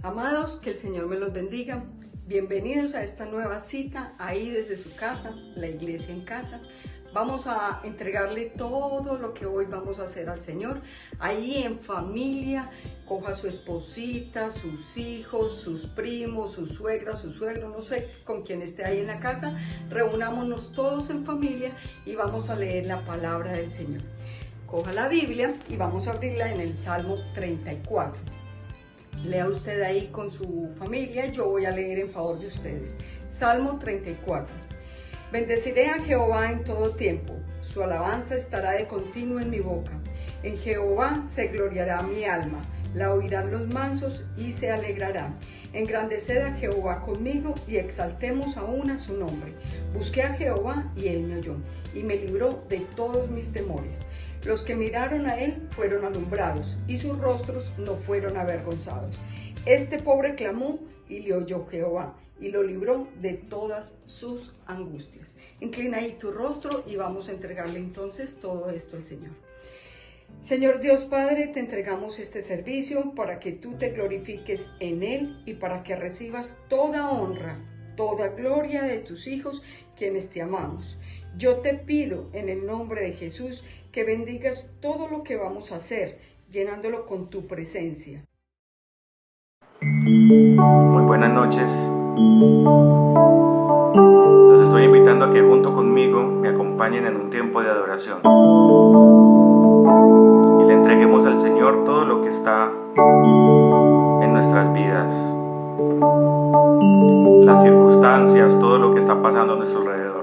Amados, que el Señor me los bendiga. Bienvenidos a esta nueva cita, ahí desde su casa, la iglesia en casa. Vamos a entregarle todo lo que hoy vamos a hacer al Señor. Ahí en familia, coja a su esposita, sus hijos, sus primos, su suegra, su suegro, no sé con quién esté ahí en la casa. Reunámonos todos en familia y vamos a leer la palabra del Señor. Coja la Biblia y vamos a abrirla en el Salmo 34. Lea usted ahí con su familia, yo voy a leer en favor de ustedes. Salmo 34. Bendeciré a Jehová en todo tiempo, su alabanza estará de continuo en mi boca. En Jehová se gloriará mi alma, la oirán los mansos y se alegrarán. Engrandeced a Jehová conmigo y exaltemos aún a su nombre. Busqué a Jehová y él me oyó y me libró de todos mis temores. Los que miraron a él fueron alumbrados y sus rostros no fueron avergonzados. Este pobre clamó y le oyó Jehová y lo libró de todas sus angustias. Inclina ahí tu rostro y vamos a entregarle entonces todo esto al Señor. Señor Dios Padre, te entregamos este servicio para que tú te glorifiques en él y para que recibas toda honra, toda gloria de tus hijos, quienes te amamos. Yo te pido en el nombre de Jesús que bendigas todo lo que vamos a hacer, llenándolo con tu presencia. Muy buenas noches. Los estoy invitando a que junto conmigo me acompañen en un tiempo de adoración y le entreguemos al Señor todo lo que está en nuestras vidas, las circunstancias, todo lo que está pasando a nuestro alrededor.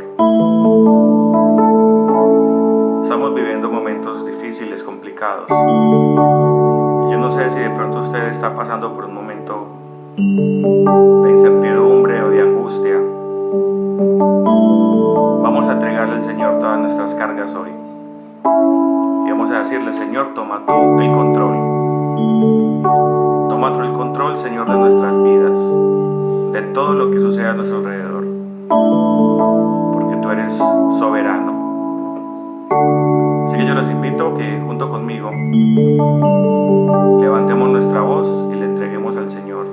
Estamos viviendo momentos difíciles, complicados. Yo no sé si de pronto usted está pasando por un momento de incertidumbre o de angustia. Vamos a entregarle al Señor todas nuestras cargas hoy. Y vamos a decirle: Señor, toma tú el control. Toma tú el control, Señor, de nuestras vidas, de todo lo que sucede a nuestro alrededor. Porque tú eres soberano. Así que yo los invito a que junto conmigo levantemos nuestra voz y le entreguemos al Señor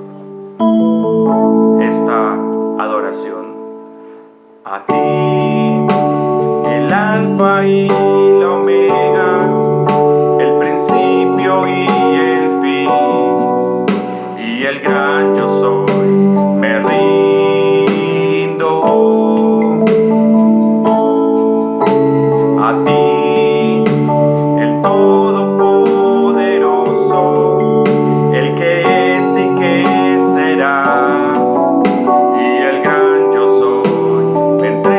esta adoración. A ti, el alfa y la omega, el principio y el fin, y el gran yo soy, me rindo. A ti, el todopoderoso, el que es y que será, y el gran yo soy, me entrego.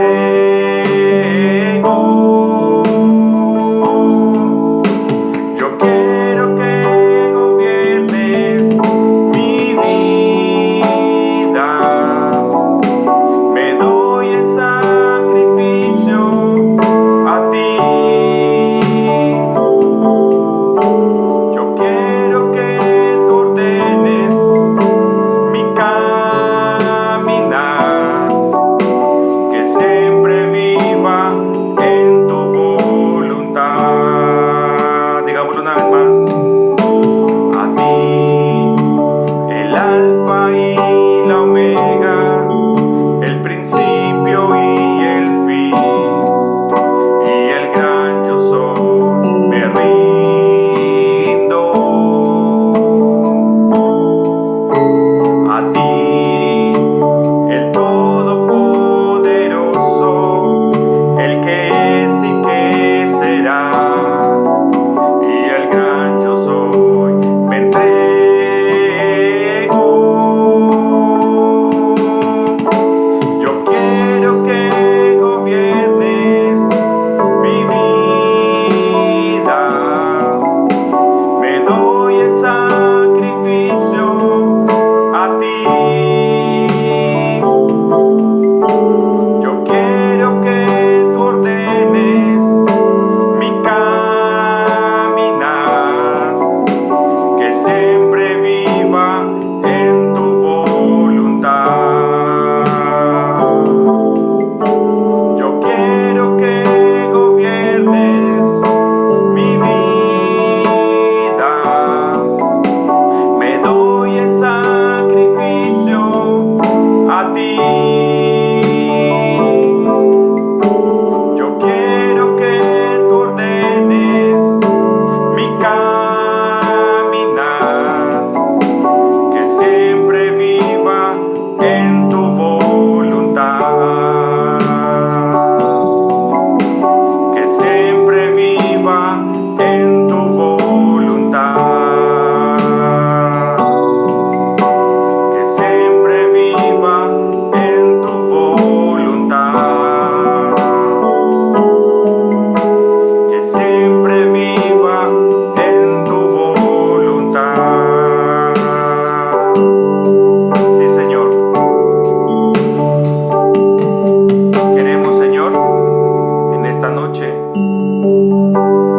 noche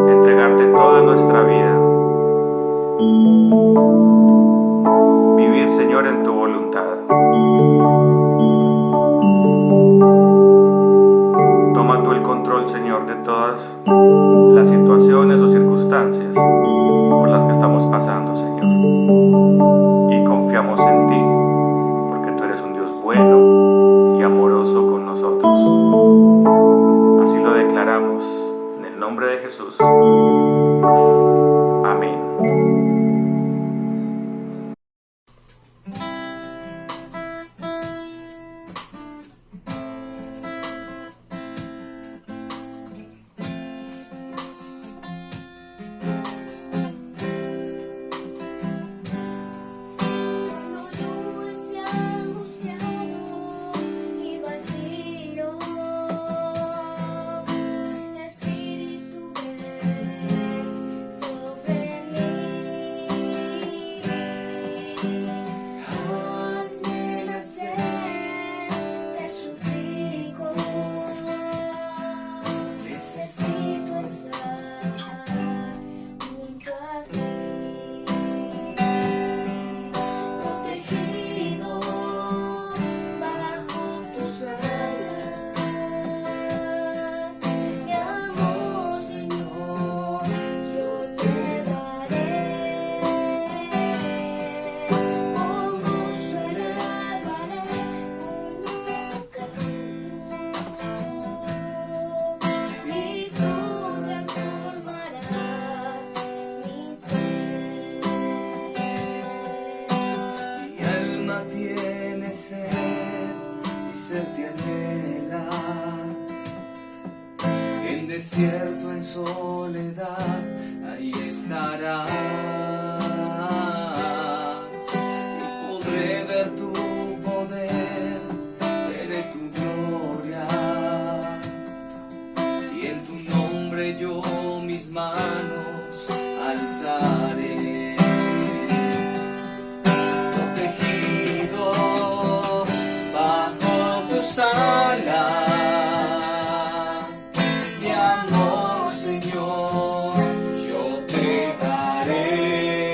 entregarte toda nuestra vida. Vivir, Señor, en tu voluntad. Toma tú el control, Señor, de todas las situaciones o circunstancias por las que estamos pasando, Señor. Y confiamos en ti, porque tú eres un Dios bueno y amoroso con nosotros. Así lo declaramos en el nombre de Jesús. Amén. Desierto en soledad, ahí estarás y podré ver tu poder, veré tu gloria y en tu nombre yo mis manos alzaré. Protegido bajo tus alas, Señor, yo te daré.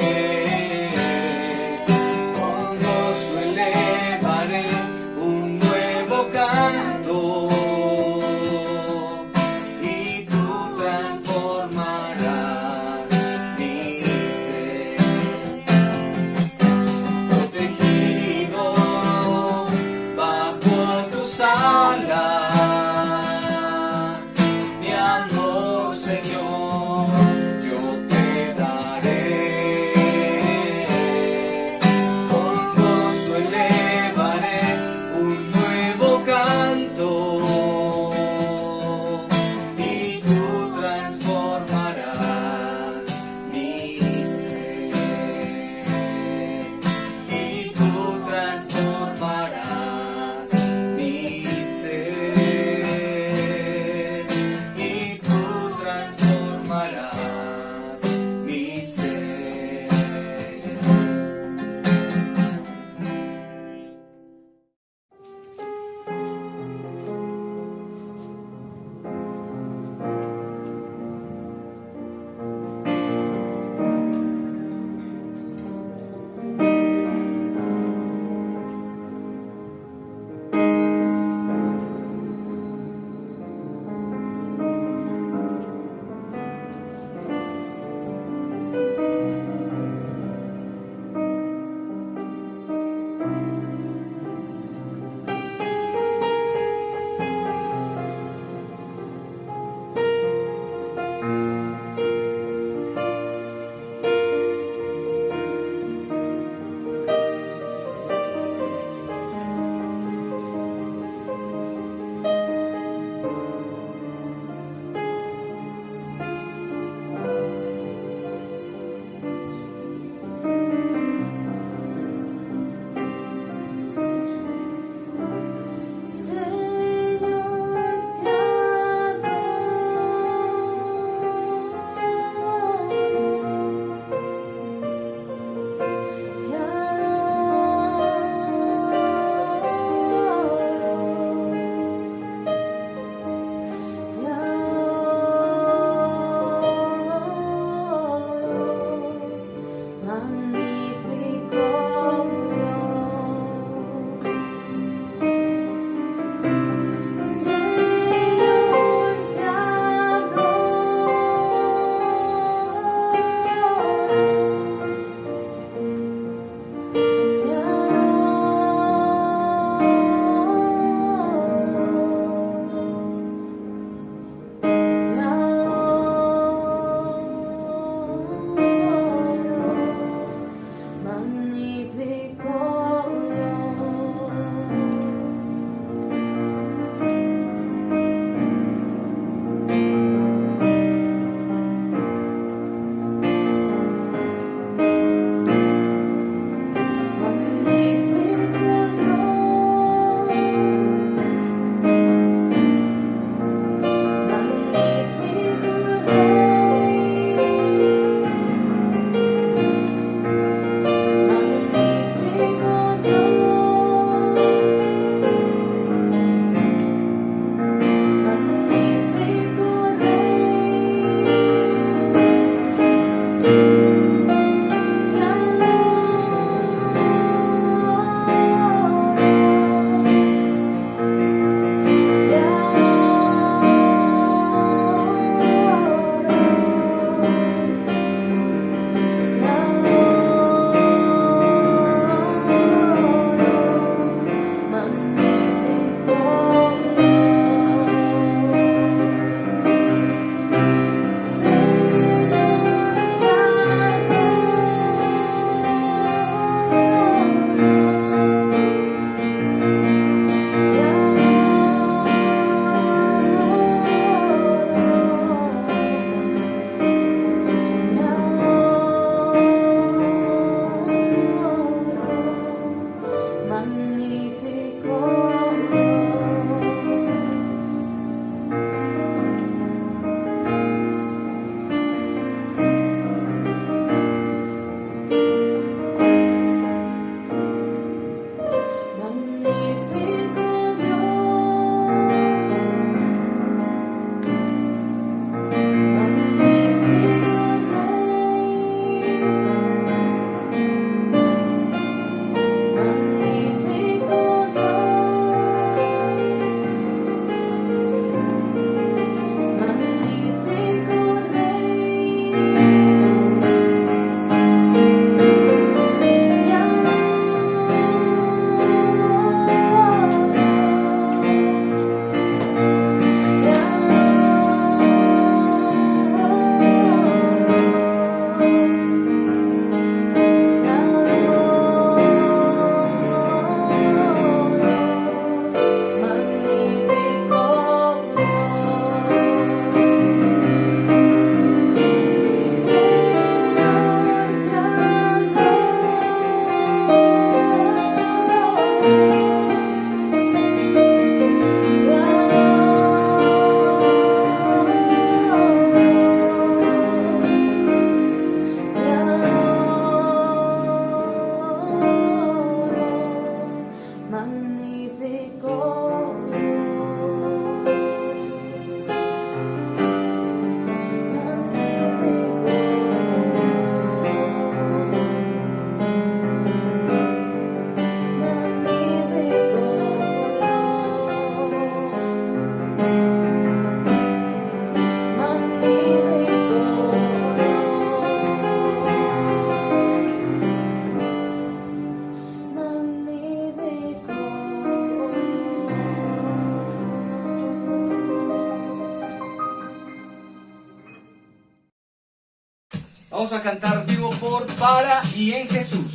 Vamos a cantar vivo por, para y en Jesús.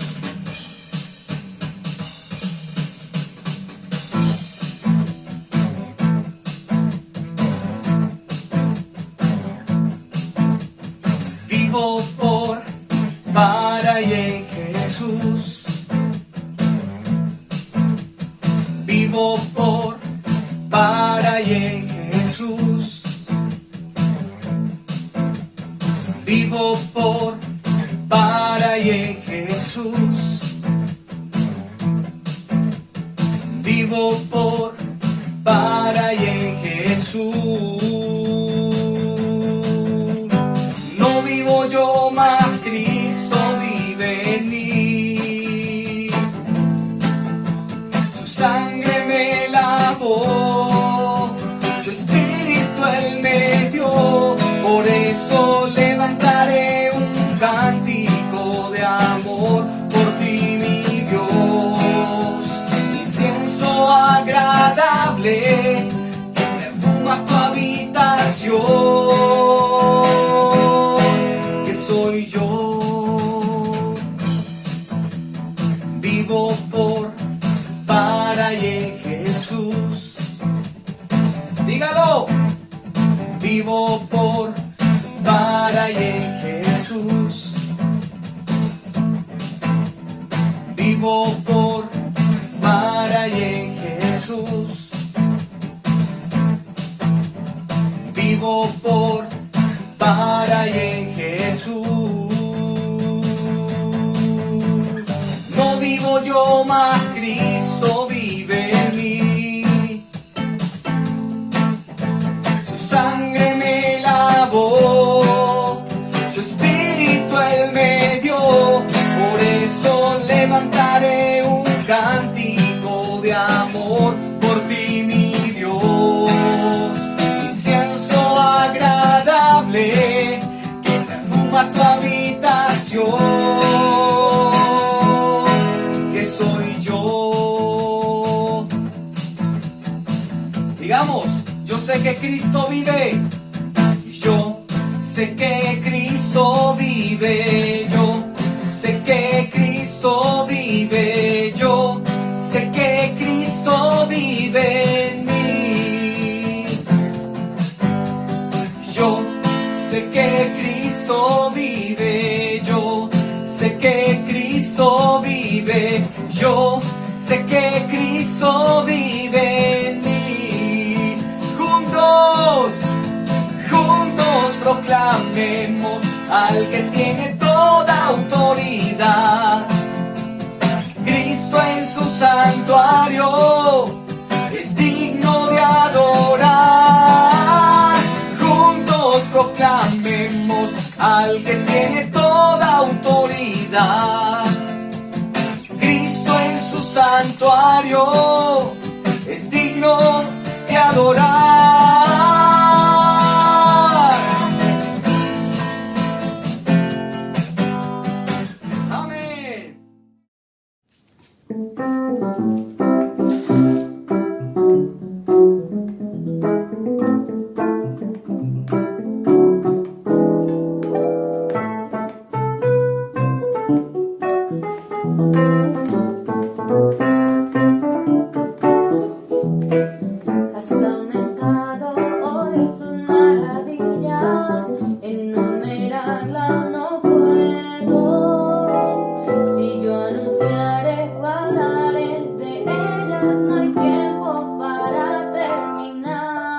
Vivo por, para y en Jesús. Vivo por, para y en Jesús. Vivo por, para y en Jesús. Vivo por, para y en Jesús. No vivo yo más, Cristo vive en mí. Su sangre me lavó, su espíritu Él me dio. Por eso levantaré un cántico de amor por ti, mi Dios. Incienso agradable que perfuma tu habitación, que soy yo. Vivo por, para y en Jesús. Dígalo. Vivo por, para y en Jesús. Vivo por, para y en Jesús. Vivo por, para y en Jesús. No vivo yo más, Cristo vive en mí. Su sangre me lavó, su espíritu Él me dio. Por eso levantaré un cántico de amor por ti, mi Dios. Incienso agradable que perfuma tu habitación, que soy yo. Digamos, yo sé que Cristo vive. Yo sé que Cristo vive. Yo sé que Cristo vive. Yo sé que Cristo vive en mí. Yo sé que Cristo vive. Yo sé que Cristo vive. Yo sé que Cristo vive en mí. Juntos proclamemos al que tiene toda autoridad. Cristo en su santuario es digno de adorar. Juntos proclamemos al que tiene toda autoridad. Cristo en su santuario es digno de adorar. Has aumentado, oh Dios, tus maravillas, enumerarlas no puedo. Si yo anunciaré o hablaré de ellas, no hay tiempo para terminar.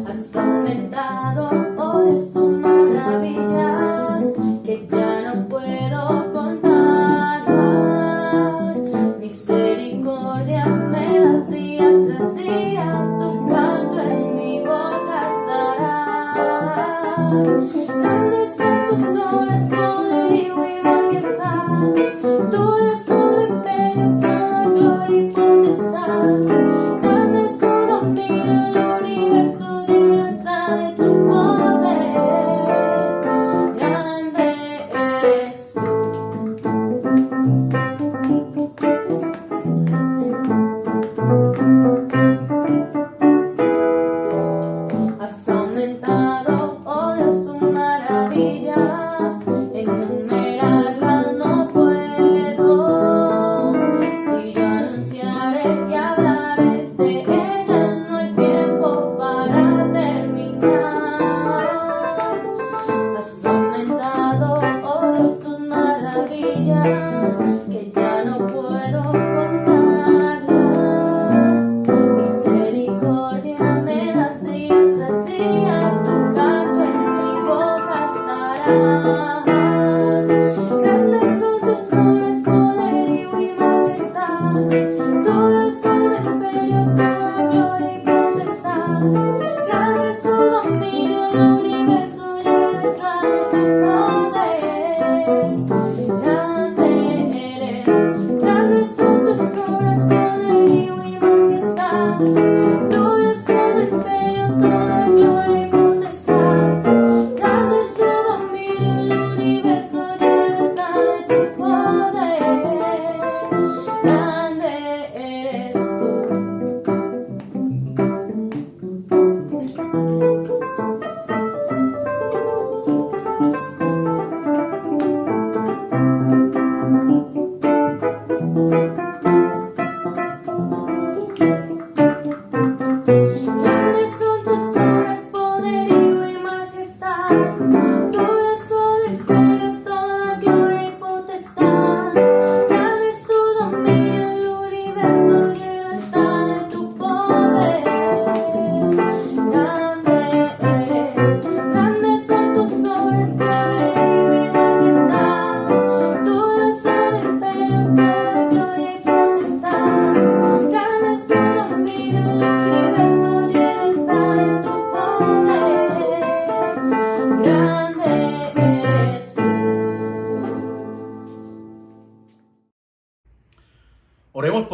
Has aumentado, oh Dios, tus maravillas, que ya no puedo contarlas. Misericordia me das día tras día, tu canto en mi boca estarás. Grandes son tus obras, poderío y majestad. Tuyo es todo imperio, toda gloria y potestad. Grande es tu dominio, el universo lleno está de tu poder. Grande eres tú. Has aumentado, oh Dios, tu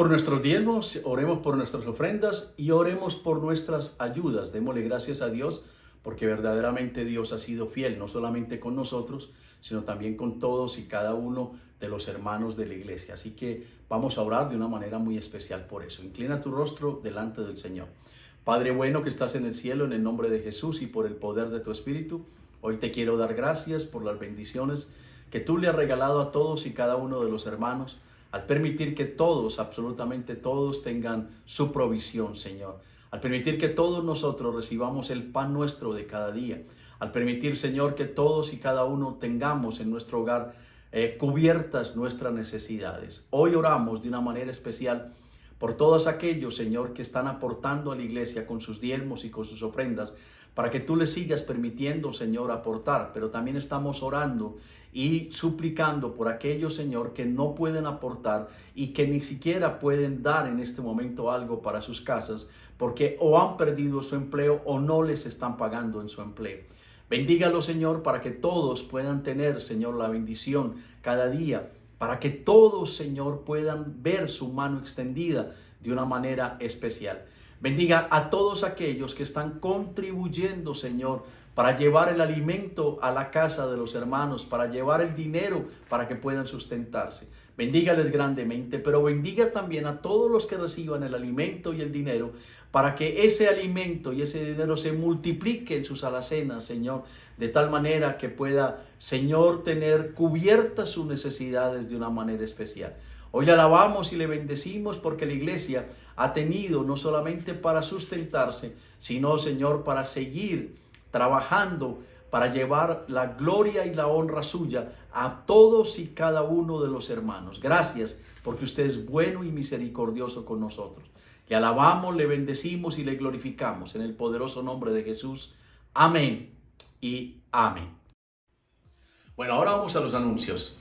por nuestros diezmos, oremos por nuestras ofrendas y oremos por nuestras ayudas. Démosle gracias a Dios porque verdaderamente Dios ha sido fiel, no solamente con nosotros, sino también con todos y cada uno de los hermanos de la iglesia. Así que vamos a orar de una manera muy especial por eso. Inclina tu rostro delante del Señor. Padre bueno que estás en el cielo, en el nombre de Jesús y por el poder de tu Espíritu, hoy te quiero dar gracias por las bendiciones que tú le has regalado a todos y cada uno de los hermanos, al permitir que todos, absolutamente todos, tengan su provisión, Señor. Al permitir que todos nosotros recibamos el pan nuestro de cada día. Al permitir, Señor, que todos y cada uno tengamos en nuestro hogar cubiertas nuestras necesidades. Hoy oramos de una manera especial por todos aquellos, Señor, que están aportando a la iglesia con sus diezmos y con sus ofrendas, para que tú les sigas permitiendo, Señor, aportar. Pero también estamos orando y suplicando por aquellos, Señor, que no pueden aportar y que ni siquiera pueden dar en este momento algo para sus casas, porque o han perdido su empleo o no les están pagando en su empleo. Bendígalo, Señor, para que todos puedan tener, Señor, la bendición cada día, para que todos, Señor, puedan ver su mano extendida de una manera especial. Bendiga a todos aquellos que están contribuyendo, Señor, para llevar el alimento a la casa de los hermanos, para llevar el dinero para que puedan sustentarse. Bendígales grandemente, pero bendiga también a todos los que reciban el alimento y el dinero, para que ese alimento y ese dinero se multiplique en sus alacenas, Señor, de tal manera que pueda, Señor, tener cubiertas sus necesidades de una manera especial. Hoy le alabamos y le bendecimos porque la iglesia ha tenido no solamente para sustentarse, sino, Señor, para seguir trabajando, para llevar la gloria y la honra suya a todos y cada uno de los hermanos. Gracias porque usted es bueno y misericordioso con nosotros. Le alabamos, le bendecimos y le glorificamos en el poderoso nombre de Jesús. Amén y amén. Bueno, ahora vamos a los anuncios.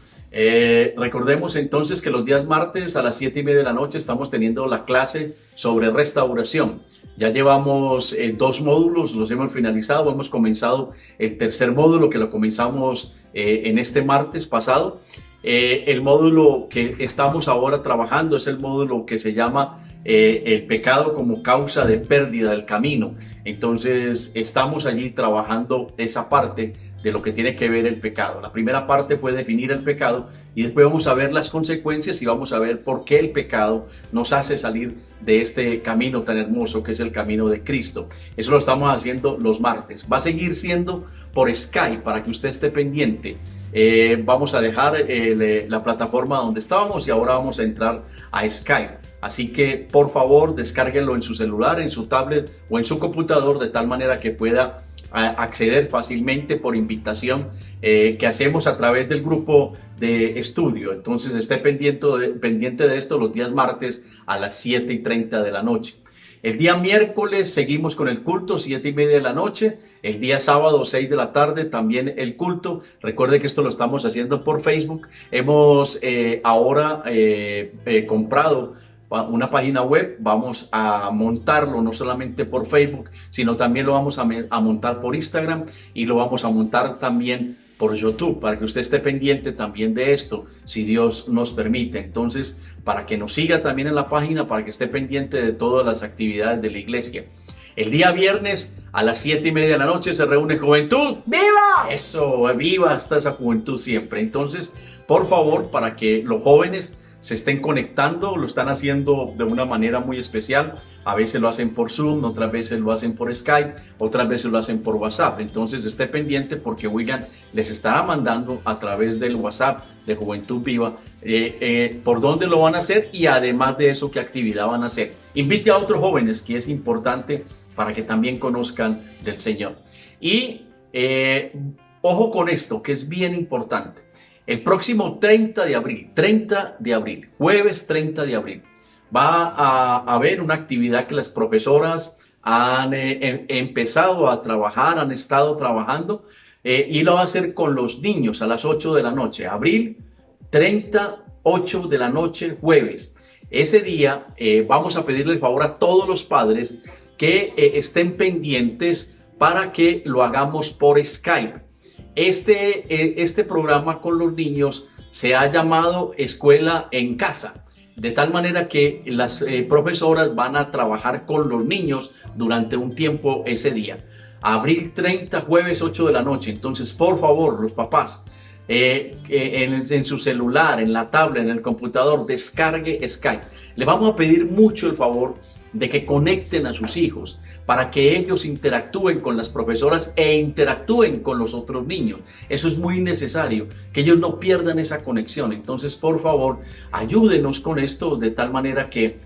Recordemos entonces que los días martes a las 7:30 de la noche estamos teniendo la clase sobre restauración. Ya llevamos 2 módulos, los hemos finalizado, hemos comenzado el tercer módulo que lo comenzamos en este martes pasado. El módulo que estamos ahora trabajando es el módulo que se llama el pecado como causa de pérdida del camino. Entonces estamos allí trabajando esa parte de lo que tiene que ver el pecado. La primera parte fue definir el pecado y después vamos a ver las consecuencias y vamos a ver por qué el pecado nos hace salir de este camino tan hermoso que es el camino de Cristo. Eso lo estamos haciendo los martes. Va a seguir siendo por Skype para que usted esté pendiente. Vamos a dejar la plataforma donde estábamos y ahora vamos a entrar a Skype. Así que por favor descárguenlo en su celular, en su tablet o en su computador de tal manera que pueda acceder fácilmente por invitación que hacemos a través del grupo de estudio. Entonces esté pendiente de esto los días martes a las 7:30 de la noche. El día miércoles seguimos con el culto, 7:30 de la noche. El día sábado, 6 de la tarde, también el culto. Recuerde que esto lo estamos haciendo por Facebook. Hemos ahora comprado una página web. Vamos a montarlo no solamente por Facebook, sino también lo vamos a montar por Instagram y lo vamos a montar también por YouTube, para que usted esté pendiente también de esto, si Dios nos permite. Entonces, para que nos siga también en la página, para que esté pendiente de todas las actividades de la iglesia. El día viernes a las 7:30 de la noche se reúne Juventud. ¡Viva! Eso, viva hasta esa juventud siempre. Entonces, por favor, para que los jóvenes se estén conectando, lo están haciendo de una manera muy especial. A veces lo hacen por Zoom, otras veces lo hacen por Skype, otras veces lo hacen por WhatsApp. Entonces esté pendiente porque William les estará mandando a través del WhatsApp de Juventud Viva por dónde lo van a hacer y además de eso qué actividad van a hacer. Invite a otros jóvenes, que es importante para que también conozcan del Señor. Y ojo con esto, que es bien importante. El próximo 30 de abril, jueves 30 de abril, va a haber una actividad que las profesoras han empezado a trabajar, han estado trabajando y lo va a hacer con los niños a las 8 de la noche. Abril 30, 8 de la noche, jueves. Ese día vamos a pedirle el favor a todos los padres que estén pendientes para que lo hagamos por Skype. Este programa con los niños se ha llamado Escuela en Casa. de tal manera que las profesoras van a trabajar con los niños durante un tiempo ese día. Abril 30, jueves 8 de la noche. Entonces, por favor, los papás, en su celular, en la tablet, en el computador, descargue Skype. Le vamos a pedir mucho el favor de que conecten a sus hijos para que ellos interactúen con las profesoras e interactúen con los otros niños. Eso es muy necesario, que ellos no pierdan esa conexión. Entonces, por favor, ayúdenos con esto de tal manera que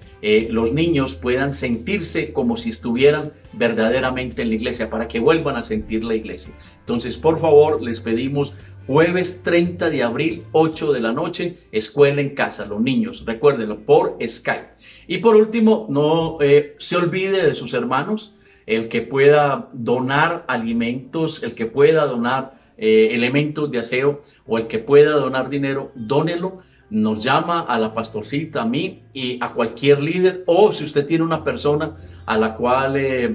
los niños puedan sentirse como si estuvieran verdaderamente en la iglesia, para que vuelvan a sentir la iglesia. Entonces, por favor, les pedimos jueves 30 de abril, 8 de la noche, escuela en casa, los niños, recuérdenlo, por Skype. Y por último, no se olvide de sus hermanos, el que pueda donar alimentos, el que pueda donar elementos de aseo o el que pueda donar dinero, dónelo. Nos llama a la pastorcita, a mí y a cualquier líder, o si usted tiene una persona a la cual le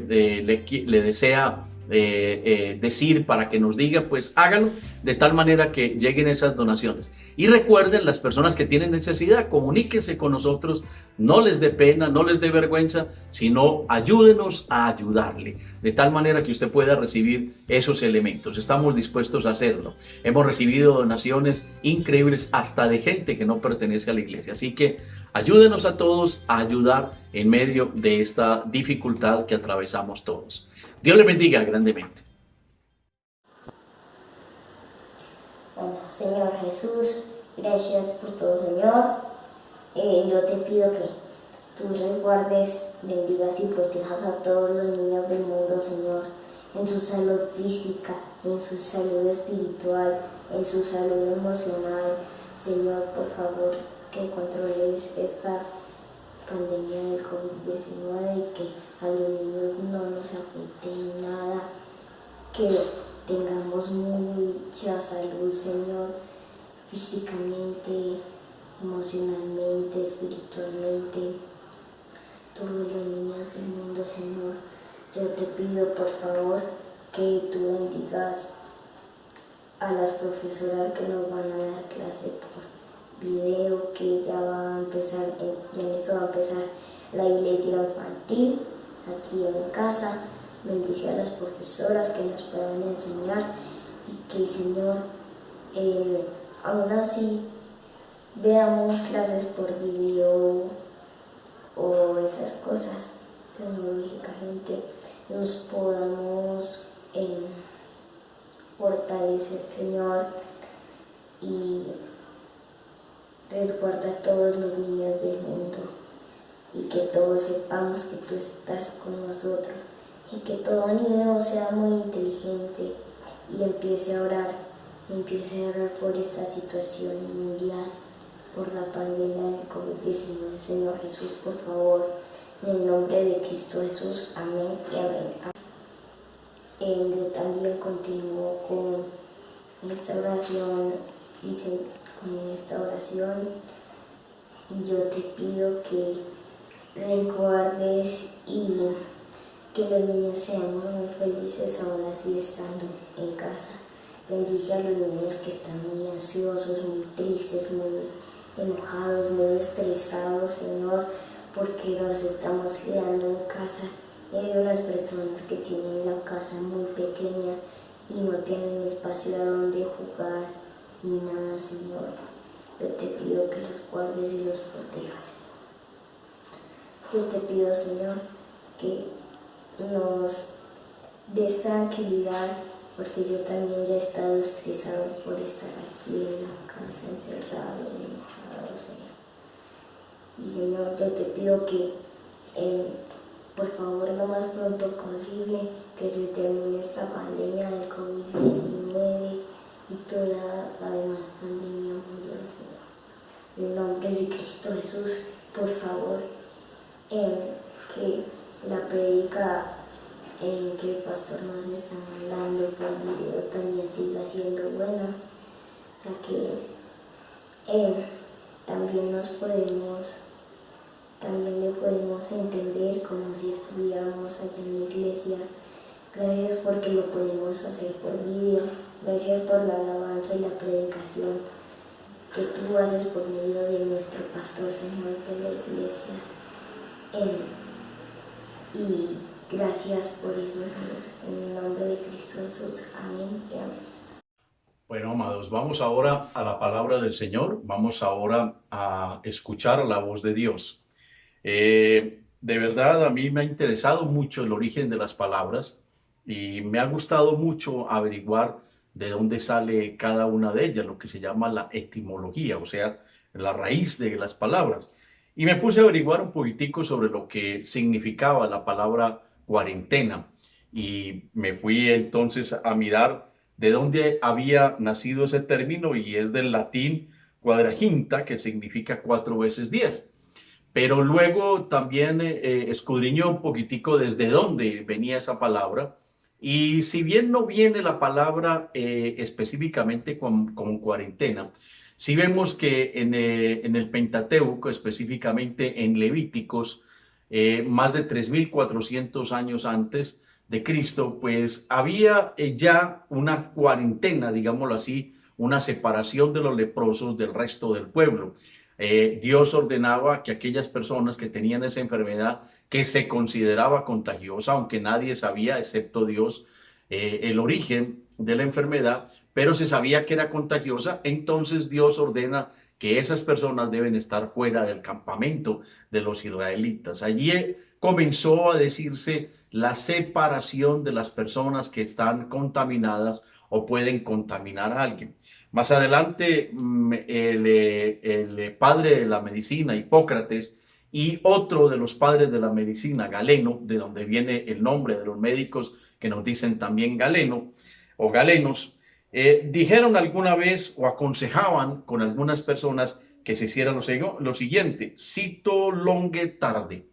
desea decir para que nos diga, pues hágalo de tal manera que lleguen esas donaciones. Y recuerden, las personas que tienen necesidad, comuníquense con nosotros, no les dé pena, no les dé vergüenza, sino ayúdenos a ayudarle, de tal manera que usted pueda recibir esos elementos. Estamos dispuestos a hacerlo. Hemos recibido donaciones increíbles hasta de gente que no pertenece a la iglesia, así que ayúdenos a todos a ayudar en medio de esta dificultad que atravesamos todos. Dios le bendiga grandemente. Bueno, Señor Jesús, gracias por todo, Señor. Yo te pido que tú resguardes, bendigas y protejas a todos los niños del mundo, Señor, en su salud física, en su salud espiritual, en su salud emocional. Señor, por favor, que controles esta pandemia del COVID-19 y que a los niños no nos afecte nada, que tengamos mucha salud, Señor, físicamente, emocionalmente, espiritualmente, todos los niños del mundo, Señor. Yo te pido, por favor, que tú bendigas a las profesoras que nos van a dar clase por video, que ya va a empezar, ya en esto va a empezar la iglesia infantil aquí en casa. Bendice a las profesoras que nos puedan enseñar y que, Señor, aún así veamos clases por video o esas cosas tecnológicamente, nos podamos fortalecer, Señor, y resguarda a todos los niños del mundo y que todos sepamos que tú estás con nosotros y que todo niño sea muy inteligente y empiece a orar por esta situación mundial, por la pandemia del COVID-19. Señor Jesús, por favor, en el nombre de Cristo Jesús, amén y amén. Yo también continúo con esta oración, y yo te pido que resguardes y que los niños seamos muy felices aún así estando en casa. Bendice a los niños que están muy ansiosos, muy tristes, muy enojados, muy estresados, Señor, porque nos estamos quedando en casa. Y hay unas personas que tienen la casa muy pequeña y no tienen espacio a donde jugar ni nada, Señor. Yo te pido que los guardes y los protejas. Yo te pido, Señor, que nos des tranquilidad, porque yo también ya he estado estresado por estar aquí en la casa, encerrado, enojado, Señor. Y, Señor, yo te pido que, por favor, lo más pronto posible, que se termine esta pandemia del COVID-19 y toda la demás pandemia mundial, Señor. En el nombre de Cristo Jesús, por favor, que la prédica que el pastor nos está hablando por video también siga siendo buena, ya que también le podemos entender como si estuviéramos allá en la iglesia. Gracias porque lo podemos hacer por video. Gracias por la alabanza y la predicación. que tú haces por medio de nuestro pastor, Señor, de la iglesia. Y gracias por eso, Señor. En el nombre de Cristo Jesús. Amén y amén. Bueno, amados, vamos ahora a la palabra del Señor. Vamos ahora a escuchar la voz de Dios. De verdad, a mí me ha interesado mucho el origen de las palabras y me ha gustado mucho averiguar de dónde sale cada una de ellas, lo que se llama la etimología, o sea, la raíz de las palabras. Y me puse a averiguar un poquitico sobre lo que significaba la palabra cuarentena y me fui entonces a mirar de dónde había nacido ese término, y es del latín quadraginta, que significa 4 veces 10. Pero luego también escudriñó un poquitico desde dónde venía esa palabra. Y si bien no viene la palabra específicamente como cuarentena, sí vemos que en el Pentateuco, específicamente en Levíticos, más de 3.400 años antes de Cristo, pues había ya una cuarentena, digámoslo así, una separación de los leprosos del resto del pueblo. Dios ordenaba que aquellas personas que tenían esa enfermedad que se consideraba contagiosa, aunque nadie sabía, excepto Dios, el origen de la enfermedad, pero se sabía que era contagiosa, entonces Dios ordena que esas personas deben estar fuera del campamento de los israelitas. Allí comenzó a decirse la separación de las personas que están contaminadas o pueden contaminar a alguien. Más adelante, el padre de la medicina, Hipócrates, y otro de los padres de la medicina, Galeno, de donde viene el nombre de los médicos que nos dicen también Galeno o Galenos, dijeron alguna vez o aconsejaban con algunas personas que se hiciera lo siguiente: cito longe tarde.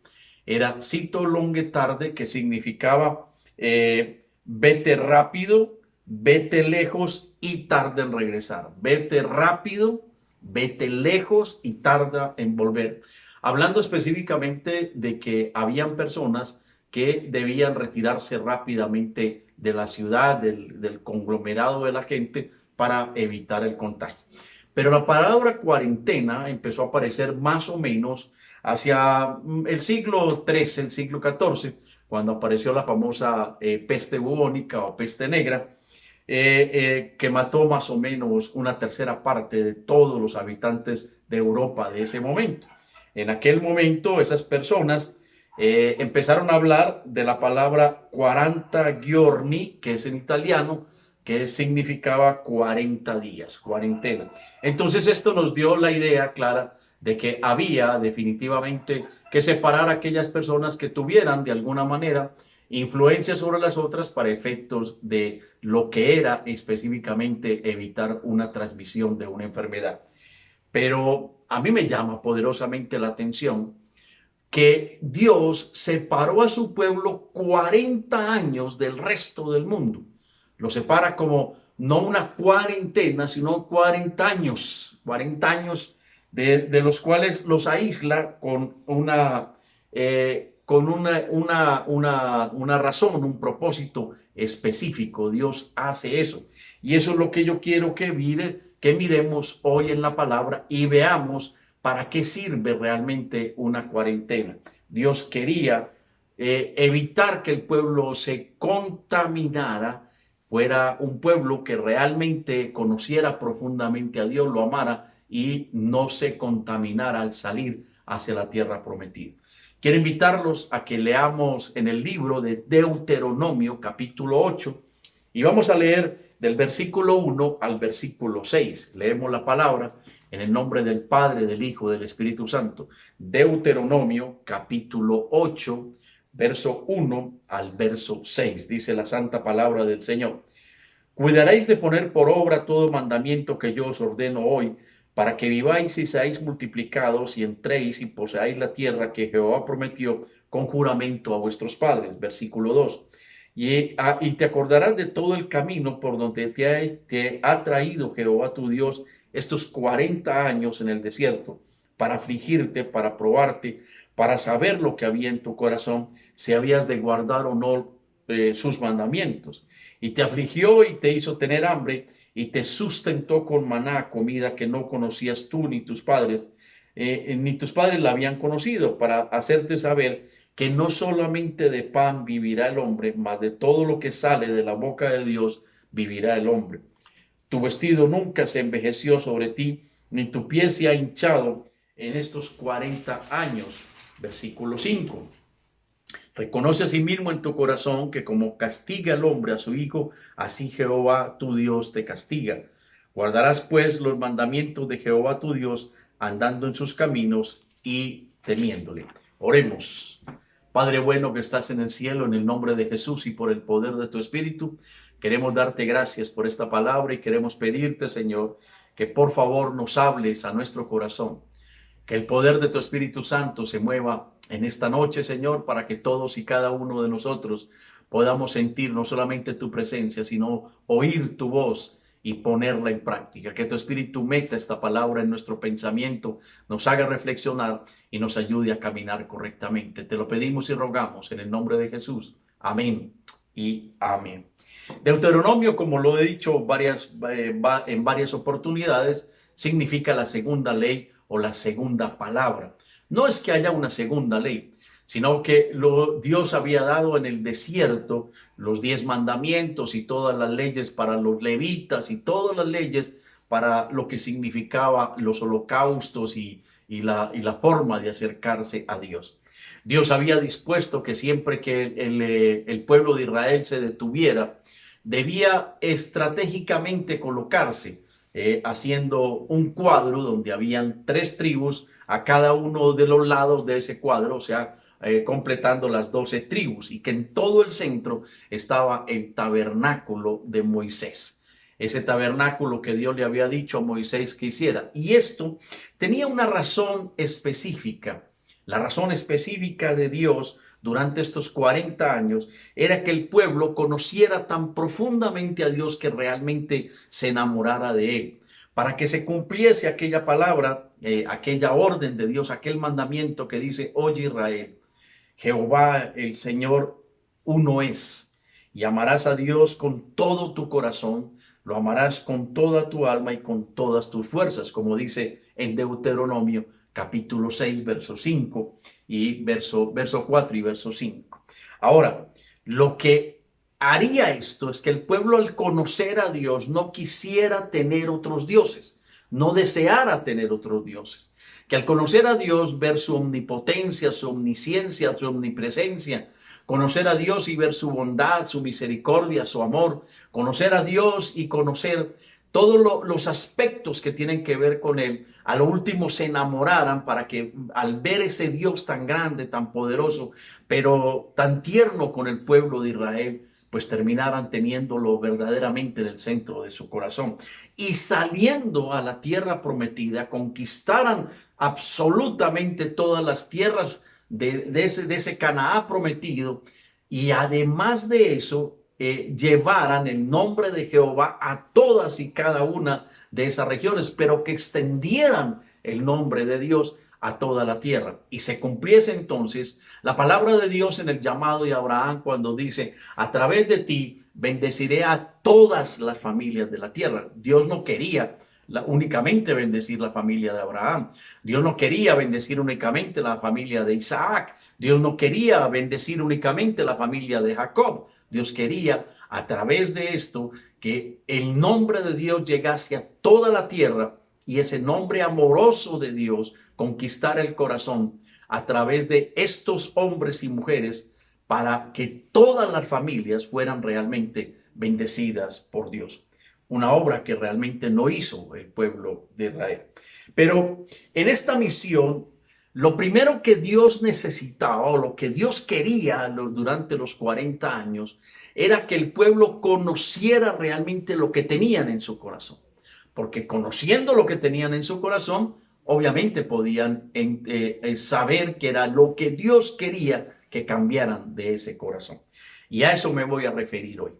Era cito longe tarde, que significaba vete rápido, vete lejos y tarda en regresar. Vete rápido, vete lejos y tarda en volver. Hablando específicamente de que habían personas que debían retirarse rápidamente de la ciudad, del conglomerado de la gente, para evitar el contagio. Pero la palabra cuarentena empezó a aparecer más o menos hacia el siglo XIII, el siglo XIV, cuando apareció la famosa peste bubónica o peste negra, que mató más o menos una tercera parte de todos los habitantes de Europa de ese momento. En aquel momento esas personas empezaron a hablar de la palabra 40 giorni, que es en italiano, que significaba 40 días, cuarentena. Entonces esto nos dio la idea clara de que había definitivamente que separar a aquellas personas que tuvieran de alguna manera influencia sobre las otras para efectos de lo que era específicamente evitar una transmisión de una enfermedad. Pero a mí me llama poderosamente la atención que Dios separó a su pueblo 40 años del resto del mundo. Lo separa como no una cuarentena, sino 40 años de los cuales los aísla con una razón, un propósito específico. Dios hace eso. Y eso es lo que yo quiero que miremos hoy en la palabra y veamos para qué sirve realmente una cuarentena. Dios quería evitar que el pueblo se contaminara, fuera un pueblo que realmente conociera profundamente a Dios, lo amara y no se contaminara al salir hacia la tierra prometida. Quiero invitarlos a que leamos en el libro de Deuteronomio, capítulo 8, y vamos a leer del versículo 1 al versículo 6. Leemos la palabra en el nombre del Padre, del Hijo, del Espíritu Santo. Deuteronomio, capítulo 8, verso 1 al verso 6. Dice la santa palabra del Señor: cuidaréis de poner por obra todo mandamiento que yo os ordeno hoy, para que viváis y seáis multiplicados y entréis y poseáis la tierra que Jehová prometió con juramento a vuestros padres. Versículo 2. Y te acordarás de todo el camino por donde te ha traído Jehová tu Dios estos 40 años en el desierto, para afligirte, para probarte, para saber lo que había en tu corazón, si habías de guardar o no sus mandamientos. Y te afligió y te hizo tener hambre y te sustentó con maná, comida que no conocías tú ni tus padres la habían conocido, para hacerte saber que no solamente de pan vivirá el hombre, mas de todo lo que sale de la boca de Dios vivirá el hombre. Tu vestido nunca se envejeció sobre ti, ni tu pie se ha hinchado en estos 40 años. Versículo 5. Reconoce asimismo en tu corazón que como castiga el hombre a su hijo, así Jehová tu Dios te castiga. Guardarás pues los mandamientos de Jehová tu Dios, andando en sus caminos y temiéndole. Oremos. Padre bueno que estás en el cielo, en el nombre de Jesús y por el poder de tu Espíritu, queremos darte gracias por esta palabra y queremos pedirte, Señor, que por favor nos hables a nuestro corazón. Que el poder de tu Espíritu Santo se mueva en esta noche, Señor, para que todos y cada uno de nosotros podamos sentir no solamente tu presencia, sino oír tu voz y ponerla en práctica. Que tu Espíritu meta esta palabra en nuestro pensamiento, nos haga reflexionar y nos ayude a caminar correctamente. Te lo pedimos y rogamos en el nombre de Jesús. Amén y amén. Deuteronomio, como lo he dicho en varias oportunidades, significa la segunda ley o la segunda palabra. No es que haya una segunda ley, sino que Dios había dado en el desierto los 10 mandamientos y todas las leyes para los levitas y todas las leyes para lo que significaba los holocaustos y la forma de acercarse a Dios. Dios había dispuesto que siempre que el pueblo de Israel se detuviera, debía estratégicamente colocarse haciendo un cuadro donde habían 3 tribus a cada uno de los lados de ese cuadro, o sea, completando las 12 tribus, y que en todo el centro estaba el tabernáculo de Moisés. Ese tabernáculo que Dios le había dicho a Moisés que hiciera. Y esto tenía una razón específica. La razón específica de Dios durante estos 40 años era que el pueblo conociera tan profundamente a Dios que realmente se enamorara de él. Para que se cumpliese aquella palabra, aquella orden de Dios, aquel mandamiento que dice: oye Israel, Jehová el Señor uno es, y amarás a Dios con todo tu corazón, lo amarás con toda tu alma y con todas tus fuerzas, como dice en Deuteronomio capítulo 6, verso 5 y verso 4 y verso 5. Ahora, lo que haría esto es que el pueblo, al conocer a Dios, no quisiera tener otros dioses, no deseara tener otros dioses. Que al conocer a Dios, ver su omnipotencia, su omnisciencia, su omnipresencia, conocer a Dios y ver su bondad, su misericordia, su amor, conocer a Dios y conocer todos los aspectos que tienen que ver con Él, a lo último se enamoraran, para que al ver ese Dios tan grande, tan poderoso, pero tan tierno con el pueblo de Israel, pues terminaran teniéndolo verdaderamente en el centro de su corazón. Y saliendo a la tierra prometida, conquistaran absolutamente todas las tierras de ese Canaán prometido, y además de eso, llevaran el nombre de Jehová a todas y cada una de esas regiones, pero que extendieran el nombre de Dios a toda la tierra. Y se cumpliese entonces la palabra de Dios en el llamado de Abraham, cuando dice: a través de ti bendeciré a todas las familias de la tierra. Dios no quería únicamente bendecir la familia de Abraham. Dios no quería bendecir únicamente la familia de Isaac. Dios no quería bendecir únicamente la familia de Jacob. Dios quería, a través de esto, que el nombre de Dios llegase a toda la tierra, y ese nombre amoroso de Dios conquistar el corazón a través de estos hombres y mujeres, para que todas las familias fueran realmente bendecidas por Dios. Una obra que realmente no hizo el pueblo de Israel. Pero en esta misión, lo primero que Dios necesitaba, o lo que Dios quería durante los 40 años, era que el pueblo conociera realmente lo que tenían en su corazón. Porque conociendo lo que tenían en su corazón, obviamente podían saber que era lo que Dios quería que cambiaran de ese corazón. Y a eso me voy a referir hoy.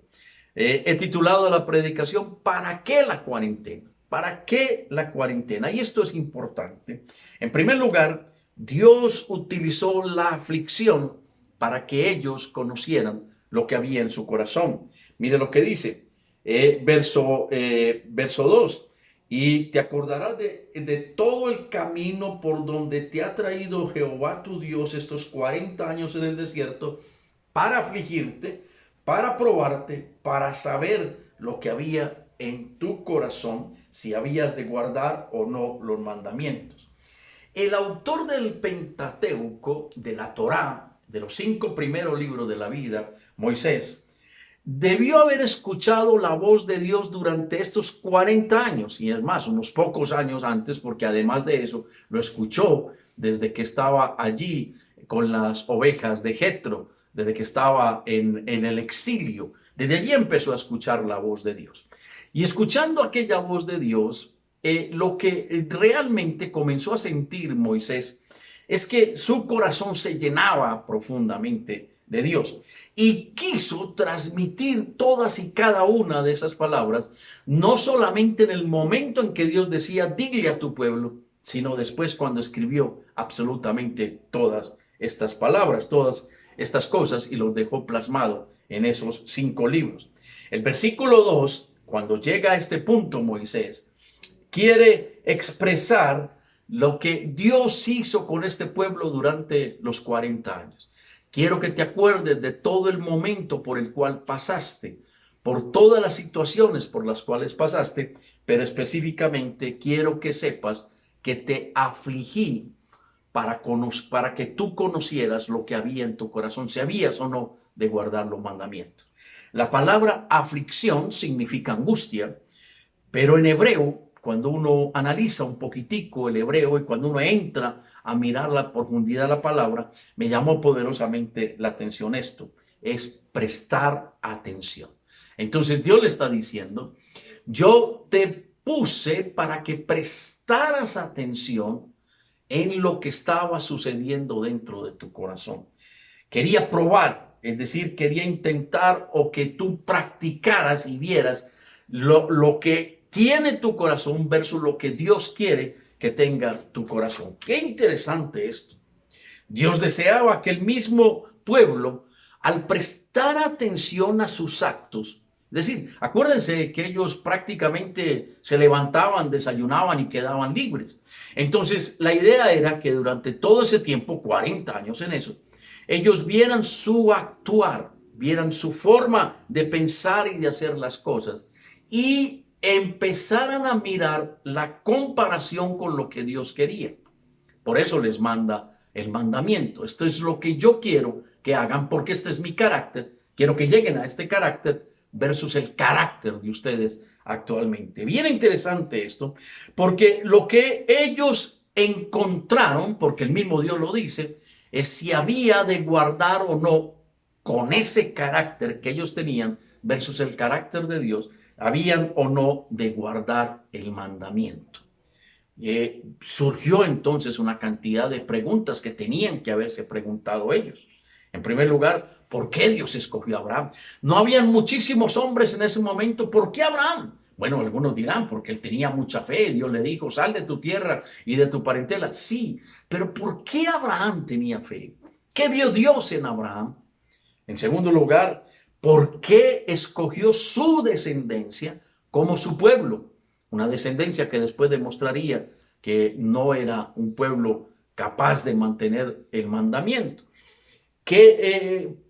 He titulado la predicación: ¿para qué la cuarentena? ¿Para qué la cuarentena? Y esto es importante. En primer lugar, Dios utilizó la aflicción para que ellos conocieran lo que había en su corazón. Mire lo que dice, verso 2. Y te acordarás de todo el camino por donde te ha traído Jehová tu Dios estos 40 años en el desierto, para afligirte, para probarte, para saber lo que había en tu corazón, si habías de guardar o no los mandamientos. El autor del Pentateuco, de la Torá, de los 5 primeros libros de la vida, Moisés, debió haber escuchado la voz de Dios durante estos 40 años, y es más, unos pocos años antes, porque además de eso, lo escuchó desde que estaba allí con las ovejas de Jetro, desde que estaba en el exilio. Desde allí empezó a escuchar la voz de Dios. Y escuchando aquella voz de Dios, lo que realmente comenzó a sentir Moisés es que su corazón se llenaba profundamente de Dios y quiso transmitir todas y cada una de esas palabras, no solamente en el momento en que Dios decía, dile a tu pueblo, sino después cuando escribió absolutamente todas estas palabras, todas estas cosas, y los dejó plasmado en esos 5 libros. El versículo 2, cuando llega a este punto Moisés, quiere expresar lo que Dios hizo con este pueblo durante los 40 años. Quiero que te acuerdes de todo el momento por el cual pasaste, por todas las situaciones por las cuales pasaste, pero específicamente quiero que sepas que te afligí para que tú conocieras lo que había en tu corazón, si habías o no de guardar los mandamientos. La palabra aflicción significa angustia, pero en hebreo, cuando uno analiza un poquitico el hebreo y cuando uno entra a mirar la profundidad de la palabra, me llamó poderosamente la atención esto, es prestar atención. Entonces Dios le está diciendo, yo te puse para que prestaras atención en lo que estaba sucediendo dentro de tu corazón. Quería probar, es decir, quería intentar o que tú practicaras y vieras lo que tiene tu corazón versus lo que Dios quiere que tenga tu corazón. Qué interesante esto. Dios deseaba que el mismo pueblo, al prestar atención a sus actos, es decir, acuérdense que ellos prácticamente se levantaban, desayunaban y quedaban libres. Entonces, la idea era que durante todo ese tiempo, 40 años en eso, ellos vieran su actuar, vieran su forma de pensar y de hacer las cosas y empezaran a mirar la comparación con lo que Dios quería. Por eso les manda el mandamiento. Esto es lo que yo quiero que hagan porque este es mi carácter. Quiero que lleguen a este carácter versus el carácter de ustedes actualmente. Bien interesante esto, porque lo que ellos encontraron, porque el mismo Dios lo dice, es si había de guardar o no con ese carácter que ellos tenían versus el carácter de Dios, habían o no de guardar el mandamiento. Surgió entonces una cantidad de preguntas que tenían que haberse preguntado ellos. En primer lugar, ¿por qué Dios escogió a Abraham? No habían muchísimos hombres en ese momento. ¿Por qué Abraham? Bueno, algunos dirán, porque él tenía mucha fe. Dios le dijo, sal de tu tierra y de tu parentela. Sí, pero ¿por qué Abraham tenía fe? ¿Qué vio Dios en Abraham? En segundo lugar, ¿por qué escogió su descendencia como su pueblo? Una descendencia que después demostraría que no era un pueblo capaz de mantener el mandamiento.